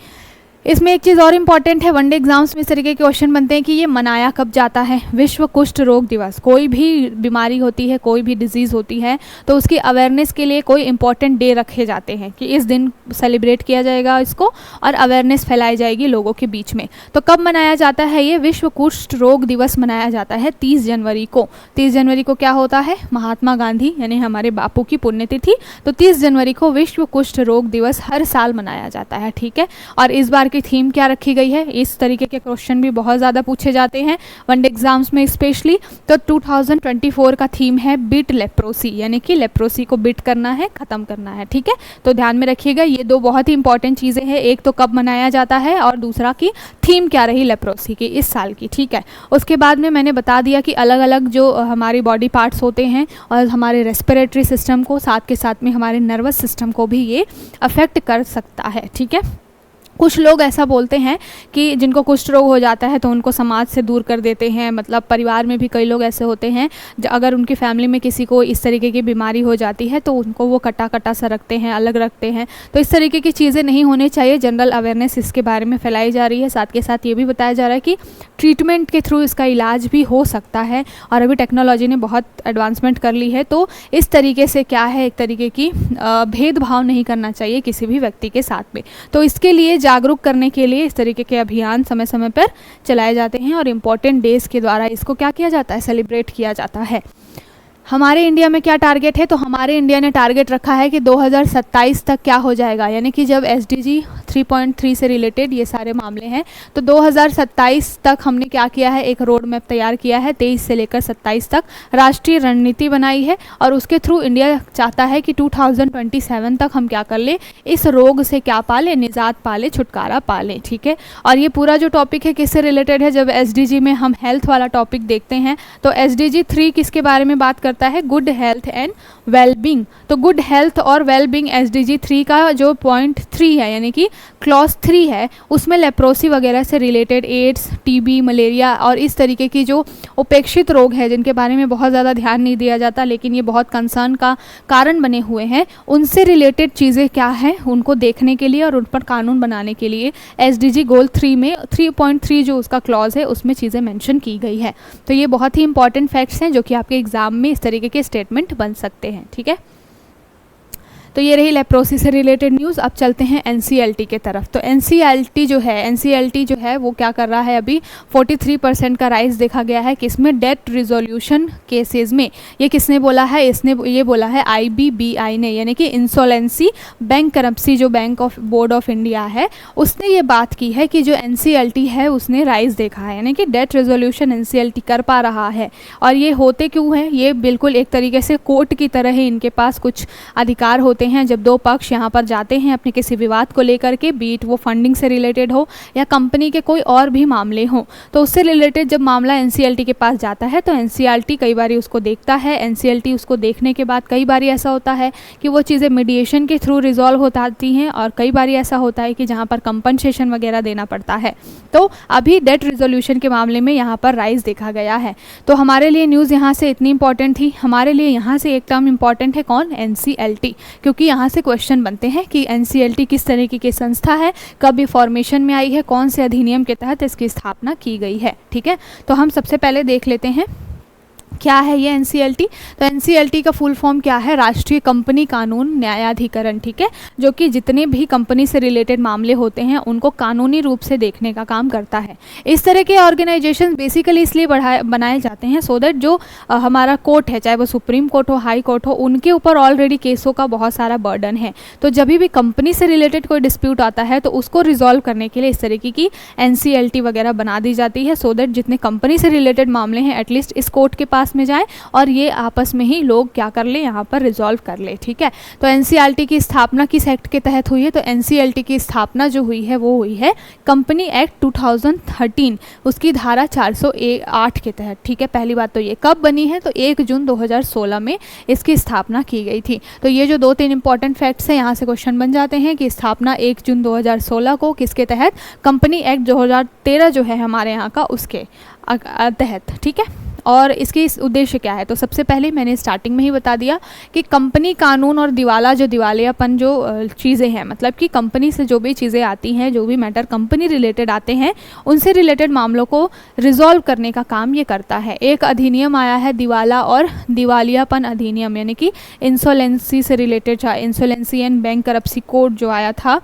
इसमें एक चीज़ और इम्पॉर्टेंट है, वनडे एग्जाम्स में इस तरीके के क्वेश्चन बनते हैं कि ये मनाया कब जाता है। विश्व कुष्ठ रोग दिवस, कोई भी बीमारी होती है, कोई भी डिजीज़ होती है, तो उसकी अवेयरनेस के लिए कोई इंपॉर्टेंट डे रखे जाते हैं कि इस दिन सेलिब्रेट किया जाएगा इसको और अवेयरनेस फैलाई जाएगी लोगों के बीच में। तो कब मनाया जाता है ये? विश्व कुष्ठ रोग दिवस मनाया जाता है 30 जनवरी को। 30 जनवरी को क्या होता है? महात्मा गांधी यानी हमारे बापू की पुण्यतिथि। तो 30 जनवरी को विश्व कुष्ठ रोग दिवस हर साल मनाया जाता है। ठीक है, और इस बार की थीम क्या रखी गई है। इस तरीके के क्वेश्चन भी बहुत ज़्यादा पूछे जाते हैं वनडे एग्जाम्स में स्पेशली। तो 2024 का थीम है बीट लेप्रोसी, यानी कि लेप्रोसी को बीट करना है, ख़त्म करना है। ठीक है, तो ध्यान में रखिएगा ये दो बहुत ही इंपॉर्टेंट चीज़ें हैं, एक तो कब मनाया जाता है और दूसरा की थीम क्या रही लेप्रोसी की इस साल की। ठीक है, उसके बाद में मैंने बता दिया कि अलग अलग जो हमारी बॉडी पार्ट्स होते हैं और हमारे रेस्पिरेटरी सिस्टम को, साथ के साथ में हमारे नर्वस सिस्टम को भी ये अफेक्ट कर सकता है। ठीक है, कुछ लोग ऐसा बोलते हैं कि जिनको कुष्ठ रोग हो जाता है तो उनको समाज से दूर कर देते हैं, मतलब परिवार में भी कई लोग ऐसे होते हैं अगर उनकी फैमिली में किसी को इस तरीके की बीमारी हो जाती है तो उनको वो कटा कटा सा रखते हैं, अलग रखते हैं। तो इस तरीके की चीज़ें नहीं होनी चाहिए। जनरल अवेयरनेस इसके बारे में फैलाई जा रही है, साथ के साथ ये भी बताया जा रहा है कि ट्रीटमेंट के थ्रू इसका इलाज भी हो सकता है और अभी टेक्नोलॉजी ने बहुत एडवांसमेंट कर ली है। तो इस तरीके से क्या है, एक तरीके की भेदभाव नहीं करना चाहिए किसी भी व्यक्ति के साथ में। तो इसके लिए जागरूक करने के लिए इस तरीके के अभियान समय समय पर चलाए जाते हैं और इम्पोर्टेंट डेज के द्वारा इसको क्या किया जाता है, सेलिब्रेट किया जाता है। हमारे इंडिया में क्या टारगेट है, तो हमारे इंडिया ने टारगेट रखा है कि 2027 तक क्या हो जाएगा, यानी कि जब SDG 3.3 से रिलेटेड ये सारे मामले हैं तो 2027 तक हमने क्या किया है, एक रोड मैप तैयार किया है। 23 से लेकर 27 तक राष्ट्रीय रणनीति बनाई है और उसके थ्रू इंडिया चाहता है कि 2027 तक हम क्या कर ले, इस रोग से क्या पाले, निजात पाले, छुटकारा पाले। ठीक है, और ये पूरा जो टॉपिक है किससे रिलेटेड है, जब SDG में हम हेल्थ वाला टॉपिक देखते हैं तो SDG 3 किसके बारे में बात करता है, गुड हेल्थ एंड वेलबींग। तो गुड हेल्थ और वेलबींग SDG 3 का जो पॉइंट 3 है, यानी कि क्लॉज 3 है, उसमें लेप्रोसी वगैरह से रिलेटेड एड्स, TB, मलेरिया और इस तरीके की जो उपेक्षित रोग है जिनके बारे में बहुत ज़्यादा ध्यान नहीं दिया जाता लेकिन ये बहुत कंसर्न का कारण बने हुए हैं, उनसे रिलेटेड चीज़ें क्या हैं उनको देखने के लिए और उन पर कानून बनाने के लिए SDG गोल 3 में 3.3 जो उसका क्लॉज है उसमें चीज़ें मेंशन की गई है। तो ये बहुत ही इंपॉर्टेंट फैक्ट्स हैं जो कि आपके एग्जाम में इस तरीके के स्टेटमेंट बन सकते हैं। ठीक है, तो ये रही लेप्रोसी से रिलेटेड न्यूज़। अब चलते हैं NCLT के तरफ। तो NCLT जो है वो क्या कर रहा है, अभी 43% का राइज देखा गया है किसमें, डेट रिजोल्यूशन केसेस में। ये किसने बोला है, इसने ये बोला है IBBI ने, यानी कि इंसोलेंसी बैंकरप्सी जो bank of board of India है उसने ये बात की है कि जो NCLT है उसने राइज देखा है, यानी कि डेट रिजोल्यूशन NCLT कर पा रहा है। और ये होते क्यों है, ये बिल्कुल एक तरीके से कोर्ट की तरह ही इनके पास कुछ अधिकार होते हैं जब दो पक्ष यहाँ पर जाते हैं अपने किसी विवाद को लेकर के, बीट वो फंडिंग से रिलेटेड हो या कंपनी के कोई और भी मामले हों, तो उससे रिलेटेड जब मामला NCLT के पास जाता है तो NCLT कई बार उसको देखता है। NCLT उसको देखने के बाद कई बार ऐसा होता है कि वो चीज़ें मीडिएशन के थ्रू रिजॉल्व हो जाती हैं और कई बार ऐसा होता है कि जहाँ पर कंपनसेशन वगैरह देना पड़ता है। तो अभी डेट रिजोल्यूशन के मामले में यहाँ पर राइज देखा गया है। तो हमारे लिए न्यूज़ यहाँ से इतनी इंपॉर्टेंट थी। हमारे लिए यहाँ से एक टर्म इंपॉर्टेंट है, कौन, NCLT, क्योंकि यहाँ से क्वेश्चन बनते हैं कि NCLT किस तरीके की संस्था है, कब ये फॉर्मेशन में आई है, कौन से अधिनियम के तहत इसकी स्थापना की गई है। ठीक है, तो हम सबसे पहले देख लेते हैं क्या है ये NCLT। तो NCLT का फुल फॉर्म क्या है, राष्ट्रीय कंपनी कानून न्यायाधिकरण। ठीक है, जो कि जितने भी कंपनी से रिलेटेड मामले होते हैं उनको कानूनी रूप से देखने का काम करता है। इस तरह के ऑर्गेनाइजेशन बेसिकली इसलिए बनाए जाते हैं सो दैट जो हमारा कोर्ट है, चाहे वो सुप्रीम कोर्ट हो, हाई कोर्ट हो, उनके ऊपर ऑलरेडी केसों का बहुत सारा बर्डन है। तो जब भी कंपनी से रिलेटेड कोई डिस्प्यूट आता है तो उसको रिजॉल्व करने के लिए इस तरीके की NCLT वगैरह बना दी जाती है सो दैट जितने कंपनी से रिलेटेड मामले हैं एटलीस्ट इस कोर्ट के पास में जाए और ये आपस में ही लोग क्या कर ले, यहाँ पर रिजॉल्व कर ले। ठीक है, तो NCLT की स्थापना किस एक्ट के तहत हुई है, तो NCLT की स्थापना जो हुई है वो हुई है कंपनी एक्ट 2013 उसकी धारा 408 के तहत। ठीक है, पहली बात तो ये कब बनी है, तो 1 जून 2016 में इसकी स्थापना की गई थी। तो ये जो 2-3 इंपॉर्टेंट फैक्ट्स हैं यहाँ से क्वेश्चन बन जाते हैं कि स्थापना 1 जून 2016 को किसके तहत, कंपनी एक्ट 2013 जो है हमारे यहाँ का उसके तहत। ठीक है, और इसकी उद्देश्य क्या है, तो सबसे पहले मैंने स्टार्टिंग में ही बता दिया कि कंपनी कानून और दिवालियापन जो चीज़ें हैं, मतलब कि कंपनी से जो भी चीज़ें आती हैं, जो भी मैटर कंपनी रिलेटेड आते हैं, उनसे रिलेटेड मामलों को रिजॉल्व करने का काम ये करता है। एक अधिनियम आया है दिवाला और दिवालियापन अधिनियम, यानी कि इंसोलेंसी से रिलेटेड, इंसोलेंसी एंड बैंकरप्सी कोड जो आया था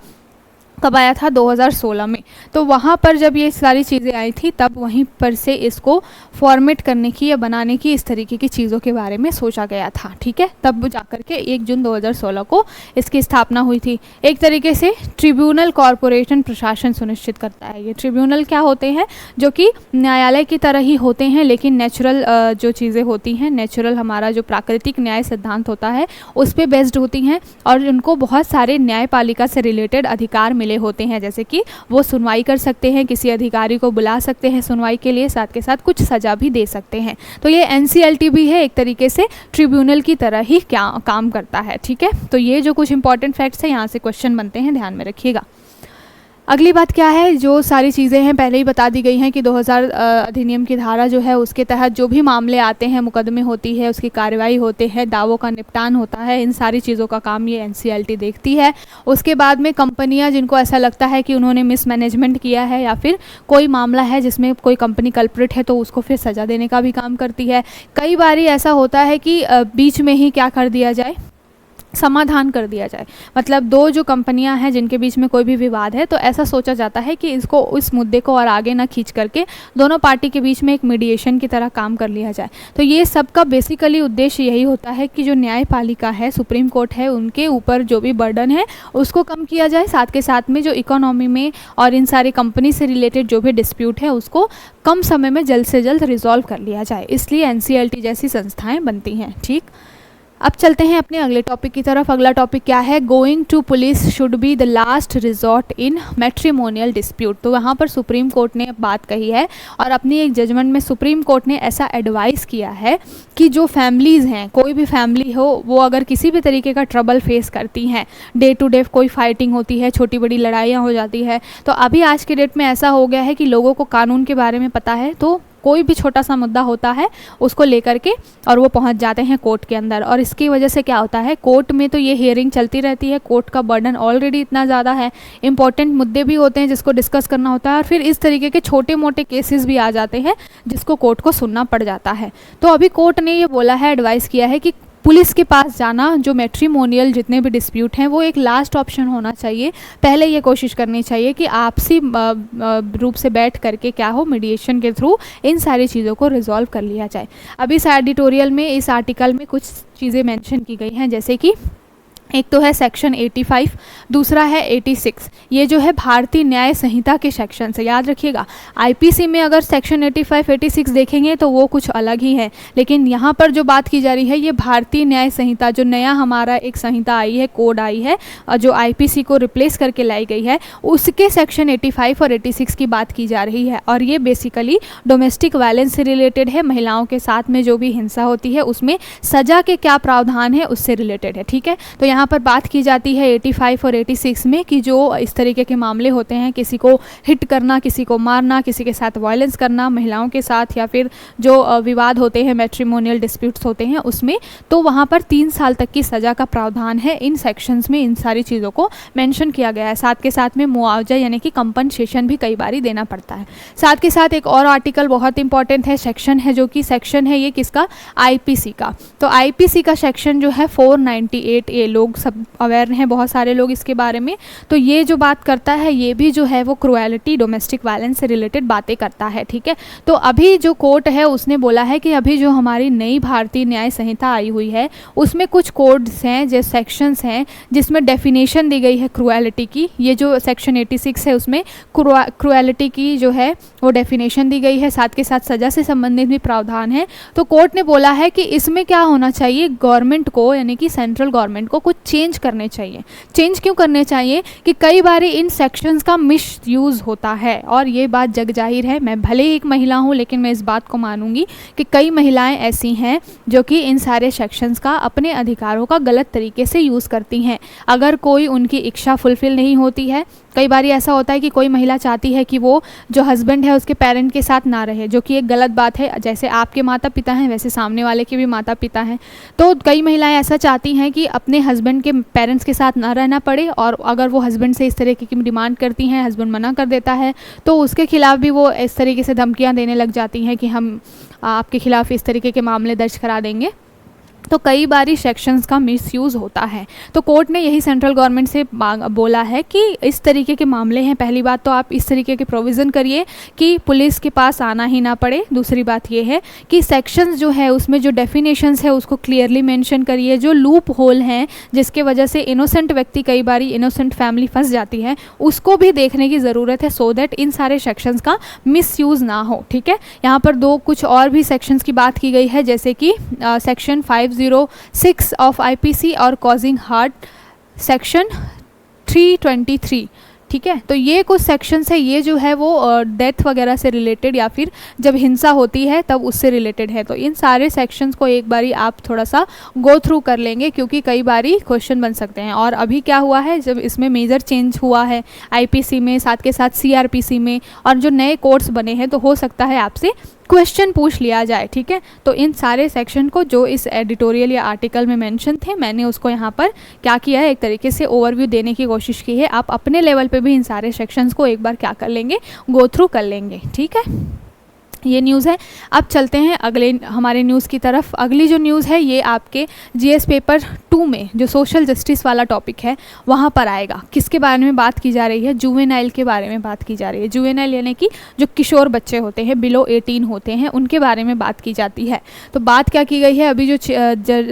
कब आया था? 2016 में। तो वहाँ पर जब ये सारी चीज़ें आई थी तब वहीं पर से इसको फॉर्मेट करने की या बनाने की इस तरीके की चीज़ों के बारे में सोचा गया था, ठीक है। तब जाकर के 1 जून 2016 को इसकी स्थापना हुई थी। एक तरीके से ट्रिब्यूनल कॉरपोरेशन प्रशासन सुनिश्चित करता है। ये ट्रिब्यूनल क्या होते हैं? जो कि न्यायालय की तरह ही होते हैं, लेकिन नेचुरल जो चीज़ें होती हैं, नेचुरल हमारा जो प्राकृतिक न्याय सिद्धांत होता है उस पर बेस्ड होती हैं, और उनको बहुत सारे न्यायपालिका से रिलेटेड अधिकार मिले होते हैं, जैसे कि वो सुनवाई कर सकते हैं, किसी अधिकारी को बुला सकते हैं सुनवाई के लिए, साथ के साथ कुछ सजा भी दे सकते हैं। तो ये एनसीएलटी भी है, एक तरीके से ट्रिब्यूनल की तरह ही क्या काम करता है, ठीक है। तो ये जो कुछ इंपॉर्टेंट फैक्ट्स हैं यहाँ से क्वेश्चन बनते हैं, ध्यान में रखिएगा। अगली बात क्या है, जो सारी चीज़ें हैं पहले ही बता दी गई हैं कि 2000 अधिनियम की धारा जो है उसके तहत जो भी मामले आते हैं, मुकदमे होती है, उसकी कार्रवाई होते हैं, दावों का निपटान होता है, इन सारी चीज़ों का काम ये एनसीएलटी देखती है। उसके बाद में कंपनियां जिनको ऐसा लगता है कि उन्होंने मिसमैनेजमेंट किया है या फिर कोई मामला है जिसमें कोई कंपनी कल्प्रिट है तो उसको फिर सज़ा देने का भी काम करती है। कई बारी ऐसा होता है कि बीच में ही क्या कर दिया जाए, समाधान कर दिया जाए। मतलब दो जो कंपनियां हैं जिनके बीच में कोई भी विवाद है तो ऐसा सोचा जाता है कि इसको इस मुद्दे को और आगे ना खींच करके दोनों पार्टी के बीच में एक मीडिएशन की तरह काम कर लिया जाए। तो ये सब का बेसिकली उद्देश्य यही होता है कि जो न्यायपालिका है, सुप्रीम कोर्ट है, उनके ऊपर जो भी बर्डन है उसको कम किया जाए, साथ के साथ में जो इकोनॉमी में और इन सारी कंपनी से रिलेटेड जो भी डिस्प्यूट है उसको कम समय में जल्द से जल्द रिजॉल्व कर लिया जाए। इसलिए एनसीएलटी जैसी संस्थाएँ बनती हैं, ठीक। अब चलते हैं अपने अगले टॉपिक की तरफ। अगला टॉपिक क्या है? Going to police should be the last resort in matrimonial dispute. तो वहाँ पर सुप्रीम कोर्ट ने बात कही है और अपनी एक जजमेंट में सुप्रीम कोर्ट ने ऐसा एडवाइस किया है कि जो फैमिलीज़ हैं, कोई भी फैमिली हो, वो अगर किसी भी तरीके का ट्रबल फेस करती हैं, डे टू डे कोई फाइटिंग होती है, छोटी बड़ी लड़ाइयाँ हो जाती है, तो अभी आज के डेट में ऐसा हो गया है कि लोगों को कानून के बारे में पता है, तो कोई भी छोटा सा मुद्दा होता है उसको लेकर के और वो पहुंच जाते हैं कोर्ट के अंदर। और इसकी वजह से क्या होता है, कोर्ट में तो ये हियरिंग चलती रहती है, कोर्ट का बर्डन ऑलरेडी इतना ज़्यादा है, इंपॉर्टेंट मुद्दे भी होते हैं जिसको डिस्कस करना होता है, और फिर इस तरीके के छोटे मोटे केसेस भी आ जाते हैं जिसको कोर्ट को सुनना पड़ जाता है। तो अभी कोर्ट ने ये बोला है, एडवाइस किया है कि पुलिस के पास जाना, जो मैट्रिमोनियल जितने भी डिस्प्यूट हैं, वो एक लास्ट ऑप्शन होना चाहिए। पहले ये कोशिश करनी चाहिए कि आपसी रूप से बैठ करके क्या हो, मीडिएशन के थ्रू इन सारी चीज़ों को रिजॉल्व कर लिया जाए। अभी इस एडिटोरियल में, इस आर्टिकल में कुछ चीज़ें मेंशन की गई हैं, जैसे कि एक तो है सेक्शन 85, दूसरा है 86। ये जो है भारतीय न्याय संहिता के सेक्शन से, याद रखिएगा। आईपीसी में अगर सेक्शन 85, 86 देखेंगे तो वो कुछ अलग ही है, लेकिन यहाँ पर जो बात की जा रही है ये भारतीय न्याय संहिता, जो नया हमारा एक संहिता आई है, कोड आई है, जो आईपीसी को रिप्लेस करके लाई गई है, उसके सेक्शन 85 और 86 की बात की जा रही है। और ये बेसिकली डोमेस्टिक वायलेंस से रिलेटेड है, महिलाओं के साथ में जो भी हिंसा होती है उसमें सज़ा के क्या प्रावधान है उससे रिलेटेड है, ठीक है। तो यहाँ पर बात की जाती है 85 और 86 में कि जो इस तरीके के मामले होते हैं, किसी को हिट करना, किसी को मारना, किसी के साथ वायलेंस करना, महिलाओं के साथ, या फिर जो विवाद होते हैं, मैट्रिमोनियल डिस्प्यूट्स होते हैं उसमें, तो वहाँ पर 3 साल तक की सज़ा का प्रावधान है। इन सेक्शंस में इन सारी चीज़ों को मेंशन किया गया है। साथ के साथ में मुआवजा यानी कि कंपनसेशन भी कई बारी देना पड़ता है। साथ के साथ एक और आर्टिकल बहुत इंपॉर्टेंट है, सेक्शन है, जो कि सेक्शन है ये किसका, आईपीसी का। तो आईपीसी का सेक्शन जो है 498A, लोग सब अवेयर हैं, बहुत सारे लोग इसके बारे में। तो ये जो बात करता है ये भी जो है वो क्रुएलिटी, डोमेस्टिक वायलेंस से रिलेटेड बातें करता है, ठीक है। तो अभी जो कोर्ट है उसने बोला है कि अभी जो हमारी नई भारतीय न्याय संहिता आई हुई है उसमें कुछ कोड्स हैं, जो सेक्शंस हैं जिसमें डेफिनेशन दी गई है क्रुएलिटी की। ये जो सेक्शन 86 है उसमें क्रुएलिटी की जो है वो डेफिनेशन दी गई है, साथ के साथ सज़ा से संबंधित भी प्रावधान है। तो कोर्ट ने बोला है कि इसमें क्या होना चाहिए, गवर्नमेंट को यानी कि सेंट्रल गवर्नमेंट को कुछ चेंज करने चाहिए। चेंज क्यों करने चाहिए कि कई बार इन सेक्शंस का मिसयूज़ होता है, और ये बात जग जाहिर है। मैं भले ही एक महिला हूँ लेकिन मैं इस बात को मानूंगी कि कई महिलाएं ऐसी हैं जो कि इन सारे सेक्शंस का अपने अधिकारों का गलत तरीके से यूज़ करती हैं। अगर कोई उनकी इच्छा फुलफिल नहीं होती है, कई बार ऐसा होता है कि कोई महिला चाहती है कि वो जो हस्बैंड है उसके पेरेंट के साथ ना रहे, जो कि एक गलत बात है। जैसे आपके माता पिता हैं वैसे सामने वाले के भी माता पिता हैं। तो कई महिलाएं ऐसा चाहती हैं कि अपने हस्बैंड के पेरेंट्स के साथ ना रहना पड़े, और अगर वो हस्बैंड से इस तरीके की डिमांड करती हैं, हस्बैंड मना कर देता है, तो उसके खिलाफ भी वो इस तरीके से धमकियाँ देने लग जाती हैं कि हम आपके खिलाफ इस तरीके के मामले दर्ज करा देंगे। तो कई बारी सेक्शंस का मिसयूज़ होता है। तो कोर्ट ने यही सेंट्रल गवर्नमेंट से बोला है कि इस तरीके के मामले हैं, पहली बात तो आप इस तरीके के प्रोविज़न करिए कि पुलिस के पास आना ही ना पड़े। दूसरी बात ये है कि सेक्शंस जो है उसमें जो डेफिनेशंस है उसको क्लियरली मेंशन करिए। जो लूप होल हैं जिसके वजह से इनोसेंट व्यक्ति, कई बारी इनोसेंट फैमिली फंस जाती है, उसको भी देखने की ज़रूरत है सो दैट इन सारे सेक्शंस का मिसयूज़ ना हो। ठीक है, यहाँ पर दो कुछ और भी सेक्शंस की बात की गई है, जैसे कि सेक्शन 506 ऑफ आईपीसी और कॉजिंग हार्ट सेक्शन 323। ठीक है, तो ये कुछ सेक्शंस है, ये जो है वो डेथ वगैरह से रिलेटेड या फिर जब हिंसा होती है तब उससे रिलेटेड है। तो इन सारे सेक्शंस को एक बारी आप थोड़ा सा गो थ्रू कर लेंगे क्योंकि कई बारी क्वेश्चन बन सकते हैं। और अभी क्या हुआ है, जब इसमें मेजर चेंज हुआ है आईपीसी में, साथ के साथ सीआरपीसी में, और जो नए कोर्ट्स बने हैं, तो हो सकता है आपसे क्वेश्चन पूछ लिया जाए। ठीक है, तो इन सारे सेक्शन को जो इस एडिटोरियल या आर्टिकल में मेंशन थे, मैंने उसको यहाँ पर क्या किया है, एक तरीके से ओवरव्यू देने की कोशिश की है। आप अपने लेवल पे भी इन सारे सेक्शंस को एक बार क्या कर लेंगे, गो थ्रू कर लेंगे। ठीक है, ये न्यूज़ है। अब चलते हैं अगले हमारे न्यूज़ की तरफ। अगली जो न्यूज़ है ये आपके जीएस पेपर 2 में जो सोशल जस्टिस वाला टॉपिक है वहाँ पर आएगा। किसके बारे में बात की जा रही है, जुवेनाइल के बारे में बात की जा रही है। जुवेनाइल यानी कि जो किशोर बच्चे होते हैं, बिलो 18 होते हैं, उनके बारे में बात की जाती है। तो बात क्या की गई है, अभी जो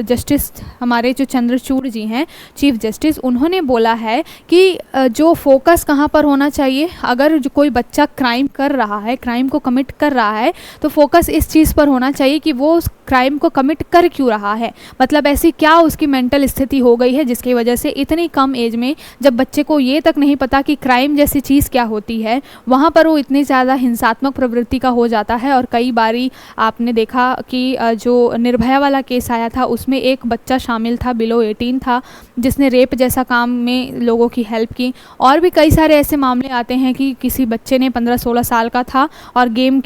जस्टिस हमारे जो चंद्रचूड़ जी हैं, चीफ जस्टिस, उन्होंने बोला है कि जो फोकस कहाँ पर होना चाहिए, अगर जो कोई बच्चा क्राइम कर रहा है, क्राइम को कमिट कर रहा है, तो फोकस इस चीज़ पर होना चाहिए कि वो उस क्राइम को कमिट कर क्यों रहा है, मतलब ऐसी क्या उसकी मेंटल स्थिति हो गई है जिसकी वजह से इतनी कम एज में, जब बच्चे को ये तक नहीं पता कि क्राइम जैसी चीज़ क्या होती है, वहाँ पर वो इतनी ज़्यादा हिंसात्मक प्रवृत्ति का हो जाता है। और कई बारी आपने देखा कि जो निर्भया वाला केस आया था उसमें एक बच्चा शामिल था, बिलो 18 था, जिसने रेप जैसा काम में लोगों की हेल्प की। और भी कई सारे ऐसे मामले आते हैं कि किसी बच्चे ने 15-16 साल का था और गेम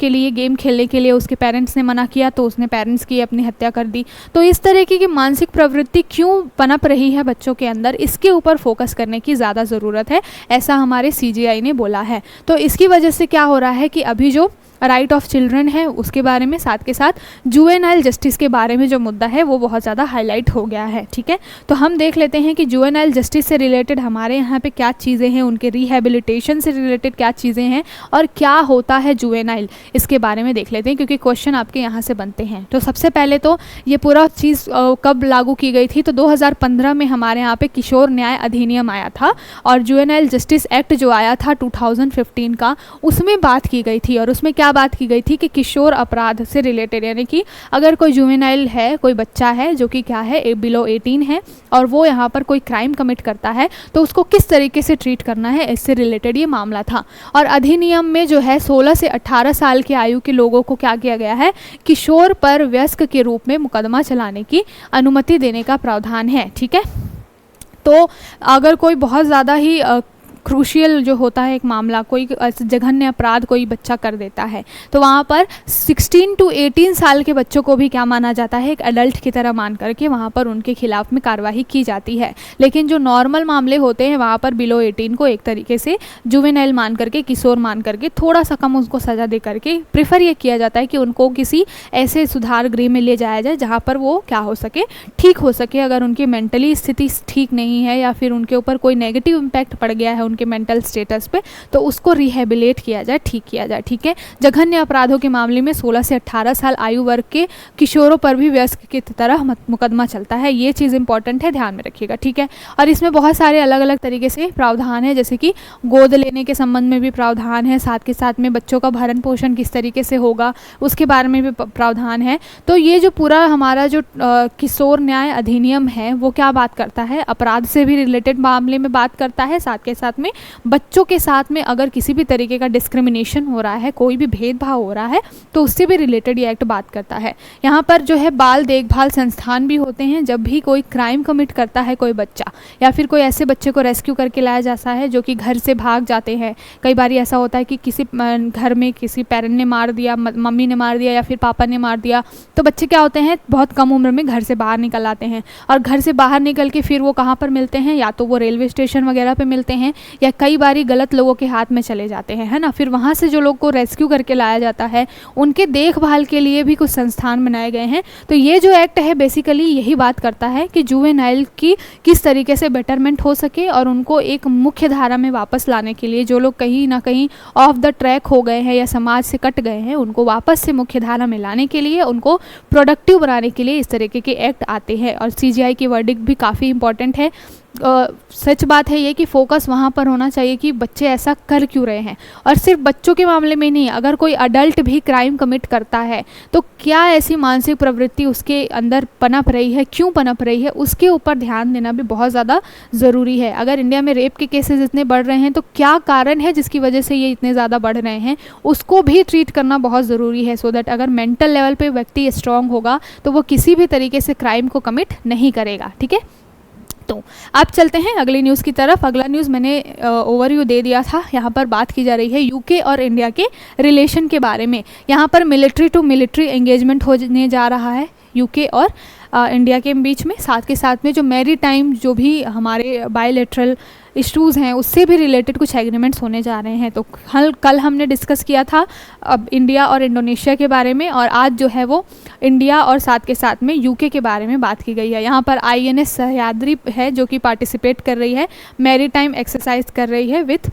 खेलने के लिए उसके पेरेंट्स ने मना किया तो उसने पेरेंट्स की अपनी हत्या कर दी। तो इस तरीके की मानसिक प्रवृत्ति क्यों पनप रही है बच्चों के अंदर, इसके ऊपर फोकस करने की ज़्यादा ज़रूरत है, ऐसा हमारे सीजीआई ने बोला है। तो इसकी वजह से क्या हो रहा है कि अभी जो राइट ऑफ चिल्ड्रन है उसके बारे में, साथ के साथ जुवेनाइल जस्टिस के बारे में जो मुद्दा है वो बहुत ज़्यादा हाईलाइट हो गया है। ठीक है, तो हम देख लेते हैं कि जुवेनाइल जस्टिस से रिलेटेड हमारे यहाँ पे क्या चीज़ें हैं, उनके रिहेबिलिटेशन से रिलेटेड क्या चीज़ें हैं और क्या होता है जुवेनाइल, इसके बारे में देख लेते हैं क्योंकि क्वेश्चन आपके यहाँ से बनते हैं। तो सबसे पहले तो ये पूरा चीज़ कब लागू की गई थी, तो 2015 में हमारे यहाँ पे किशोर न्याय अधिनियम आया था और जुवेनाइल जस्टिस एक्ट जो आया था 2015 का, उसमें बात की गई थी। और उसमें क्या बात की गई थी कि किशोर अपराध से रिलेटेड, यानी कि अगर कोई जुवेनाइल है, कोई बच्चा है जो कि क्या है, बिलो 18 है, और वो यहाँ पर कोई क्राइम कमिट करता है तो उसको किस तरीके से ट्रीट करना है, इससे रिलेटेड ये मामला था। और अधिनियम में जो है 16 से 18 साल की आयु के लोगों को क्या किया गया है, किशोर पर वयस्क के रूप में मुकदमा चलाने की अनुमति देने का प्रावधान है। ठीक है, तो अगर कोई बहुत ज़्यादा ही क्रूशियल जो होता है एक मामला, कोई जघन्य अपराध कोई बच्चा कर देता है, तो वहाँ पर 16 to 18 साल के बच्चों को भी क्या माना जाता है, एक एडल्ट की तरह मान करके वहाँ पर उनके खिलाफ में कार्रवाई की जाती है। लेकिन जो नॉर्मल मामले होते हैं वहाँ पर बिलो 18 को एक तरीके से जुवेनाइल मान करके, किशोर मान करके, थोड़ा सा कम उसको सज़ा दे करके प्रेफर ये किया जाता है कि उनको किसी ऐसे सुधार गृह में ले जाया जाए जहाँ पर वो क्या हो सके, ठीक हो सके। अगर उनकी मेंटली स्थिति ठीक नहीं है या फिर उनके ऊपर कोई नेगेटिव इम्पैक्ट पड़ गया है उनके मेंटल स्टेटस पे, तो उसको रिहेबिलेट किया जाए, ठीक किया जाए। ठीक है, जघन्य अपराधों के मामले में 16 से 18 साल आयु वर्ग के किशोरों पर भी वयस्क की तरह मुकदमा चलता है। ये चीज़ इंपॉर्टेंट है, ध्यान में रखिएगा। ठीक है, और इसमें बहुत सारे अलग अलग तरीके से प्रावधान है, जैसे कि गोद लेने के संबंध में भी प्रावधान है, साथ के साथ में बच्चों का भरण पोषण किस तरीके से होगा उसके बारे में भी प्रावधान है। तो ये जो पूरा हमारा जो किशोर न्याय अधिनियम है वो क्या बात करता है, अपराध से भी रिलेटेड मामले में बात करता है, साथ के साथ में बच्चों के साथ में अगर किसी भी तरीके का डिस्क्रिमिनेशन हो रहा है, कोई भी भेदभाव हो रहा है, तो उससे भी रिलेटेड ये एक्ट बात करता है। यहाँ पर जो है बाल देखभाल संस्थान भी होते हैं। जब भी कोई क्राइम कमिट करता है कोई बच्चा या फिर कोई ऐसे बच्चे को रेस्क्यू करके लाया जाता है जो कि घर से भाग जाते हैं, कई बार ऐसा होता है कि किसी घर में किसी पेरेंट ने मार दिया, मम्मी ने मार दिया या फिर पापा ने मार दिया, तो बच्चे क्या होते हैं, बहुत कम उम्र में घर से बाहर निकल आते हैं और घर से बाहर निकल के फिर वो कहाँ पर मिलते हैं, या तो वो रेलवे स्टेशन वगैरह पे मिलते हैं या कई बारी गलत लोगों के हाथ में चले जाते हैं, है ना। फिर वहाँ से जो लोग को रेस्क्यू करके लाया जाता है उनके देखभाल के लिए भी कुछ संस्थान बनाए गए हैं। तो ये जो एक्ट है बेसिकली यही बात करता है कि जुवेनाइल की किस तरीके से बेटरमेंट हो सके और उनको एक मुख्य धारा में वापस लाने के लिए, जो लोग कहीं ना कहीं ऑफ द ट्रैक हो गए हैं या समाज से कट गए हैं, उनको वापस से मुख्य धारा में लाने के लिए, उनको प्रोडक्टिव बनाने के लिए इस तरीके के एक्ट आते हैं। और सीजीआई की वर्डिक्ट भी काफ़ी इंपॉर्टेंट है। सच बात है ये कि फोकस वहाँ पर होना चाहिए कि बच्चे ऐसा कर क्यों रहे हैं, और सिर्फ बच्चों के मामले में नहीं, अगर कोई अडल्ट भी क्राइम कमिट करता है तो क्या ऐसी मानसिक प्रवृत्ति उसके अंदर पनप रही है, क्यों पनप रही है, उसके ऊपर ध्यान देना भी बहुत ज़्यादा ज़रूरी है। अगर इंडिया में रेप के केसेस इतने बढ़ रहे हैं तो क्या कारण है जिसकी वजह से ये इतने ज़्यादा बढ़ रहे हैं, उसको भी ट्रीट करना बहुत ज़रूरी है, सो दैट अगर मेंटल लेवल पे व्यक्ति स्ट्रांग होगा तो वो किसी भी तरीके से क्राइम को कमिट नहीं करेगा। ठीक है, तो आप चलते हैं अगली न्यूज़ की तरफ। अगला न्यूज़ मैंने ओवरव्यू दे दिया था। यहाँ पर बात की जा रही है यूके और इंडिया के रिलेशन के बारे में। यहाँ पर मिलिट्री टू मिलिट्री एंगेजमेंट होने जा रहा है यूके और इंडिया के बीच में। साथ के साथ में जो मैरी टाइम जो भी हमारे बायलैटरल इश्यूज़ हैं उससे भी रिलेटेड कुछ एग्रीमेंट्स होने जा रहे हैं। तो कल हमने डिस्कस किया था अब इंडिया और इंडोनेशिया के बारे में, और आज जो है वो इंडिया और साथ के साथ में यूके के बारे में बात की गई है। यहाँ पर INS सह्याद्री है जो कि पार्टिसिपेट कर रही है, मैरी टाइम एक्सरसाइज कर रही है with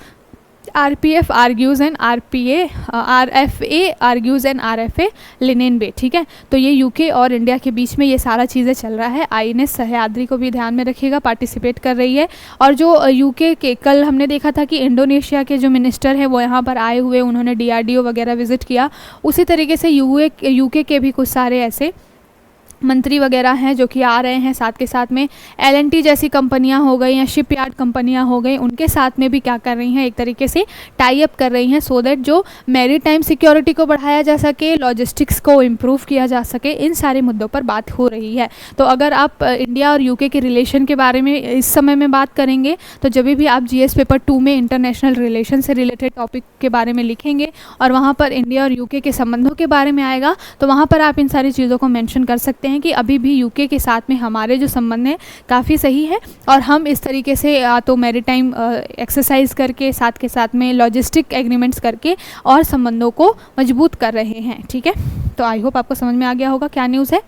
RPF Argus and RFA Argus and RFA Lyme Bay. ठीक है, तो ये यूके और इंडिया के बीच में ये सारा चीज़ें चल रहा है। INS सह्याद्री को भी ध्यान में रखिएगा, पार्टिसिपेट कर रही है। और जो यूके के, कल हमने देखा था कि इंडोनेशिया के जो मिनिस्टर हैं वो यहाँ पर आए हुए, उन्होंने DRDO वगैरह विजिट किया। उसी तरीके से यूके के भी कुछ सारे ऐसे मंत्री वगैरह हैं जो कि आ रहे हैं। साथ के साथ में L&T जैसी कंपनियां हो गई या शिपयार्ड कंपनियां हो गई, उनके साथ में भी क्या कर रही हैं, एक तरीके से टाई अप कर रही हैं, सो दैट जो मैरी टाइम सिक्योरिटी को बढ़ाया जा सके, लॉजिस्टिक्स को इम्प्रूव किया जा सके, इन सारे मुद्दों पर बात हो रही है। तो अगर आप इंडिया और यूके के रिलेशन के बारे में इस समय में बात करेंगे तो जब भी आप GS पेपर 2 में इंटरनेशनल रिलेशन से रिलेटेड टॉपिक के बारे में लिखेंगे और वहाँ पर इंडिया और यूके के संबंधों के बारे में आएगा तो वहाँ पर आप इन सारी चीज़ों को मेंशन कर सकते हैं कि अभी भी यूके के साथ में हमारे जो संबंध हैं काफ़ी सही है, और हम इस तरीके से तो मैरीटाइम एक्सरसाइज करके, साथ के साथ में लॉजिस्टिक एग्रीमेंट्स करके और संबंधों को मजबूत कर रहे हैं। ठीक है, तो आई होप आपको समझ में आ गया होगा क्या न्यूज़ है।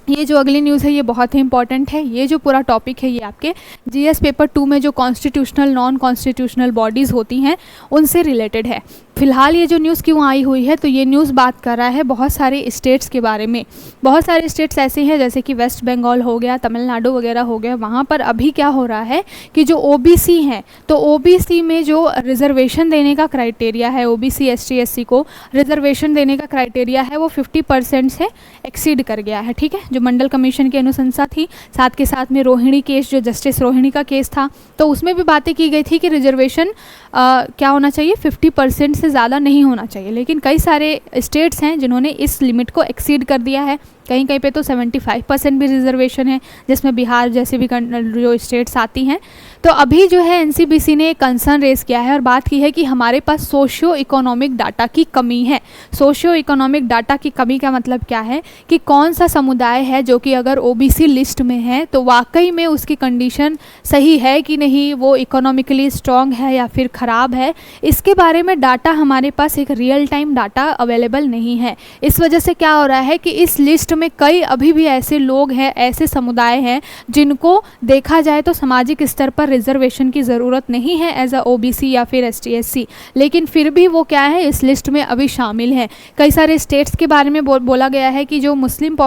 ये जो अगली न्यूज़ है ये बहुत ही इंपॉर्टेंट है। ये जो पूरा टॉपिक है ये आपके GS पेपर 2 में जो कॉन्स्टिट्यूशनल नॉन कॉन्स्टिट्यूशनल बॉडीज़ होती हैं उनसे रिलेटेड है। फिलहाल ये जो न्यूज़ क्यों आई हुई है, तो ये न्यूज़ बात कर रहा है बहुत सारे स्टेट्स के बारे में। बहुत सारे स्टेट्स ऐसे हैं जैसे कि वेस्ट बंगाल हो गया, तमिलनाडु वगैरह हो गया। वहाँ पर अभी क्या हो रहा है कि जो OBC हैं, तो OBC में जो रिजर्वेशन देने का क्राइटेरिया है, OBC ST SC को रिजर्वेशन देने का क्राइटेरिया है वो 50% से एक्सीड कर गया है। ठीक है, जो मंडल कमीशन की अनुशंसा थी, साथ के साथ में रोहिणी केस, जो जस्टिस रोहिणी का केस था, तो उसमें भी बातें की गई थी कि रिजर्वेशन क्या होना चाहिए, 50% से ज़्यादा नहीं होना चाहिए। लेकिन कई सारे स्टेट्स हैं जिन्होंने इस लिमिट को एक्सीड कर दिया है। कहीं कहीं पे तो 75% भी रिजर्वेशन है, जिसमें बिहार जैसे भी जो स्टेट्स आती हैं। तो अभी जो है NCBC ने एक कंसर्न रेस किया है और बात की है कि हमारे पास सोशियो इकोनॉमिक डाटा की कमी है। सोशियो इकोनॉमिक डाटा की कमी का मतलब क्या है कि कौन सा समुदाय है जो कि अगर OBC लिस्ट में है तो वाकई में उसकी कंडीशन सही है कि नहीं, वो इकोनॉमिकली स्ट्रॉन्ग है या फिर ख़राब है, इसके बारे में डाटा हमारे पास एक रियल टाइम डाटा अवेलेबल नहीं है। इस वजह से क्या हो रहा है कि इस लिस्ट में कई अभी भी ऐसे लोग हैं, ऐसे समुदाय हैं जिनको देखा जाए तो सामाजिक स्तर पर रिजर्वेशन की ज़रूरत नहीं है एज अ OBC या फिर ST SC, लेकिन फिर भी वो क्या है इस लिस्ट में अभी शामिल है। कई सारे स्टेट्स के बारे में बोला गया है कि जो मुस्लिम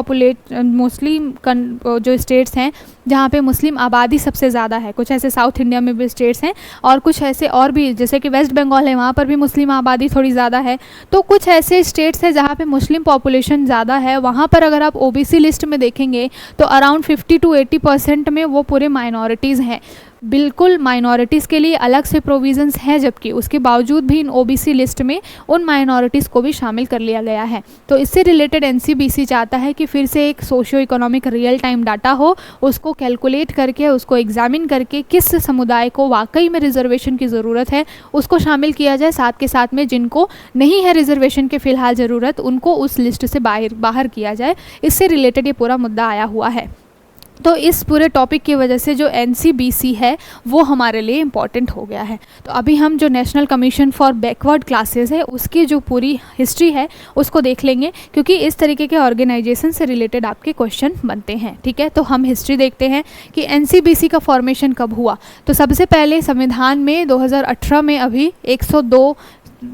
जो स्टेट्स हैं जहाँ पे मुस्लिम आबादी सबसे ज़्यादा है, कुछ ऐसे साउथ इंडिया में भी स्टेट्स हैं और कुछ ऐसे और भी, जैसे कि वेस्ट बंगाल है, वहाँ पर भी मुस्लिम आबादी थोड़ी ज़्यादा है। तो कुछ ऐसे स्टेट्स हैं जहाँ पे मुस्लिम पॉपुलेशन ज़्यादा है, वहाँ पर अगर आप OBC लिस्ट में देखेंगे तो अराउंड 50 to 80% में वो पूरे माइनॉरिटीज़ हैं। बिल्कुल माइनॉरिटीज़ के लिए अलग से प्रोविज़न्स हैं, जबकि उसके बावजूद भी इन OBC लिस्ट में उन माइनॉरिटीज़ को भी शामिल कर लिया गया है। तो इससे रिलेटेड NCBC चाहता है कि फिर से एक socio economic real time data हो, उसको कैलकुलेट करके, उसको एग्जामिन करके किस समुदाय को वाकई में रिजर्वेशन की ज़रूरत है उसको शामिल किया जाए। साथ के साथ में जिनको नहीं है रिजर्वेशन के फ़िलहाल ज़रूरत, उनको उस लिस्ट से बाहर किया जाए। इससे रिलेटेड ये पूरा मुद्दा आया हुआ है। तो इस पूरे टॉपिक की वजह से जो NCBC है वो हमारे लिए इम्पॉर्टेंट हो गया है। तो अभी हम जो national commission for backward classes है उसकी जो पूरी हिस्ट्री है उसको देख लेंगे, क्योंकि इस तरीके के ऑर्गेनाइजेशन से रिलेटेड आपके क्वेश्चन बनते हैं। ठीक है, तो हम हिस्ट्री देखते हैं कि NCBC का फॉर्मेशन कब हुआ। तो सबसे पहले संविधान में 2018 में अभी 102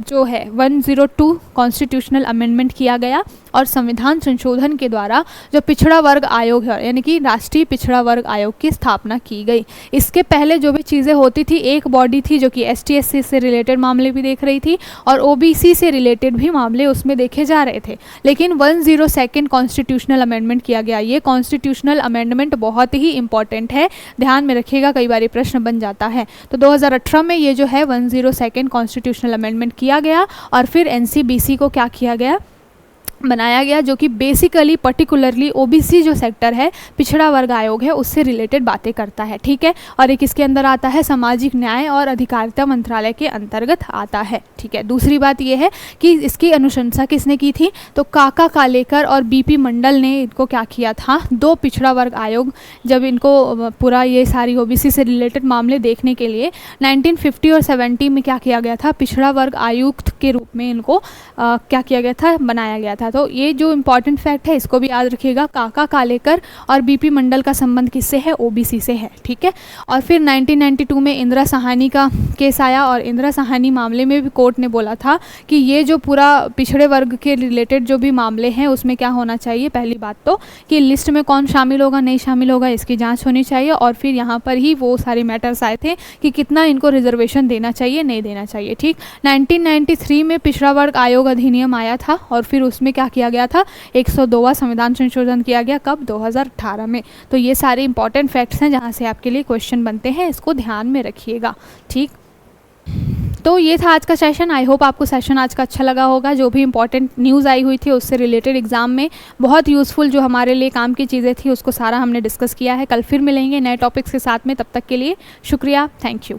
जो है 102 कॉन्स्टिट्यूशनल अमेंडमेंट किया गया और संविधान संशोधन के द्वारा जो पिछड़ा वर्ग आयोग है यानी कि राष्ट्रीय पिछड़ा वर्ग आयोग की स्थापना की गई। इसके पहले जो भी चीज़ें होती थी, एक बॉडी थी जो कि ST/SC से रिलेटेड मामले भी देख रही थी और OBC से रिलेटेड भी मामले उसमें देखे जा रहे थे, लेकिन 102 कॉन्स्टिट्यूशनल अमेंडमेंट किया गया। ये कॉन्स्टिट्यूशनल अमेंडमेंट बहुत ही इंपॉर्टेंट है, ध्यान में रखिएगा, कई बार प्रश्न बन जाता है। तो 2018 में ये जो है 102 कॉन्स्टिट्यूशनल अमेंडमेंट किया गया और फिर NCBC को क्या किया गया, बनाया गया, जो कि बेसिकली पर्टिकुलरली OBC जो सेक्टर है, पिछड़ा वर्ग आयोग है, उससे रिलेटेड बातें करता है। ठीक है, और एक इसके अंदर आता है सामाजिक न्याय और अधिकारिता मंत्रालय के अंतर्गत आता है। ठीक है, दूसरी बात यह है कि इसकी अनुशंसा किसने की थी, तो काका कालेकर और BP मंडल ने इनको क्या किया था, 2 पिछड़ा वर्ग आयोग, जब इनको पूरा ये सारी OBC से रिलेटेड मामले देखने के लिए 1950 और 70 में क्या किया गया था, पिछड़ा वर्ग आयुक्त के रूप में इनको क्या किया गया था, बनाया गया था। तो ये जो इम्पॉर्टेंट फैक्ट है इसको भी याद रखिएगा, काका कालेकर और BP मंडल का संबंध किससे है, OBC से है। ठीक है, और फिर 1992 में इंदिरा साहनी का केस आया और इंदिरा साहनी मामले में भी कोर्ट ने बोला था कि ये जो पूरा पिछड़े वर्ग के रिलेटेड जो भी मामले हैं उसमें क्या होना चाहिए, पहली बात तो कि लिस्ट में कौन शामिल होगा नहीं शामिल होगा इसकी जाँच होनी चाहिए, और फिर यहाँ पर ही वो सारे मैटर्स आए थे कि कितना इनको रिजर्वेशन देना चाहिए नहीं देना चाहिए। ठीक, 1993 में पिछड़ा वर्ग आयोग अधिनियम आया था और फिर उसमें क्या किया गया था, 102वां संविधान संशोधन किया गया, कब, 2018 में। तो ये सारे इंपॉर्टेंट फैक्ट्स हैं जहाँ से आपके लिए क्वेश्चन बनते हैं, इसको ध्यान में रखिएगा। ठीक, तो ये था आज का सेशन। आई होप आपको सेशन आज का अच्छा लगा होगा। जो भी इंपॉर्टेंट न्यूज़ आई हुई थी उससे रिलेटेड एग्जाम में बहुत यूज़फुल जो हमारे लिए काम की चीज़ें थी उसको सारा हमने डिस्कस किया है। कल फिर मिलेंगे नए टॉपिक्स के साथ में, तब तक के लिए शुक्रिया, थैंक यू।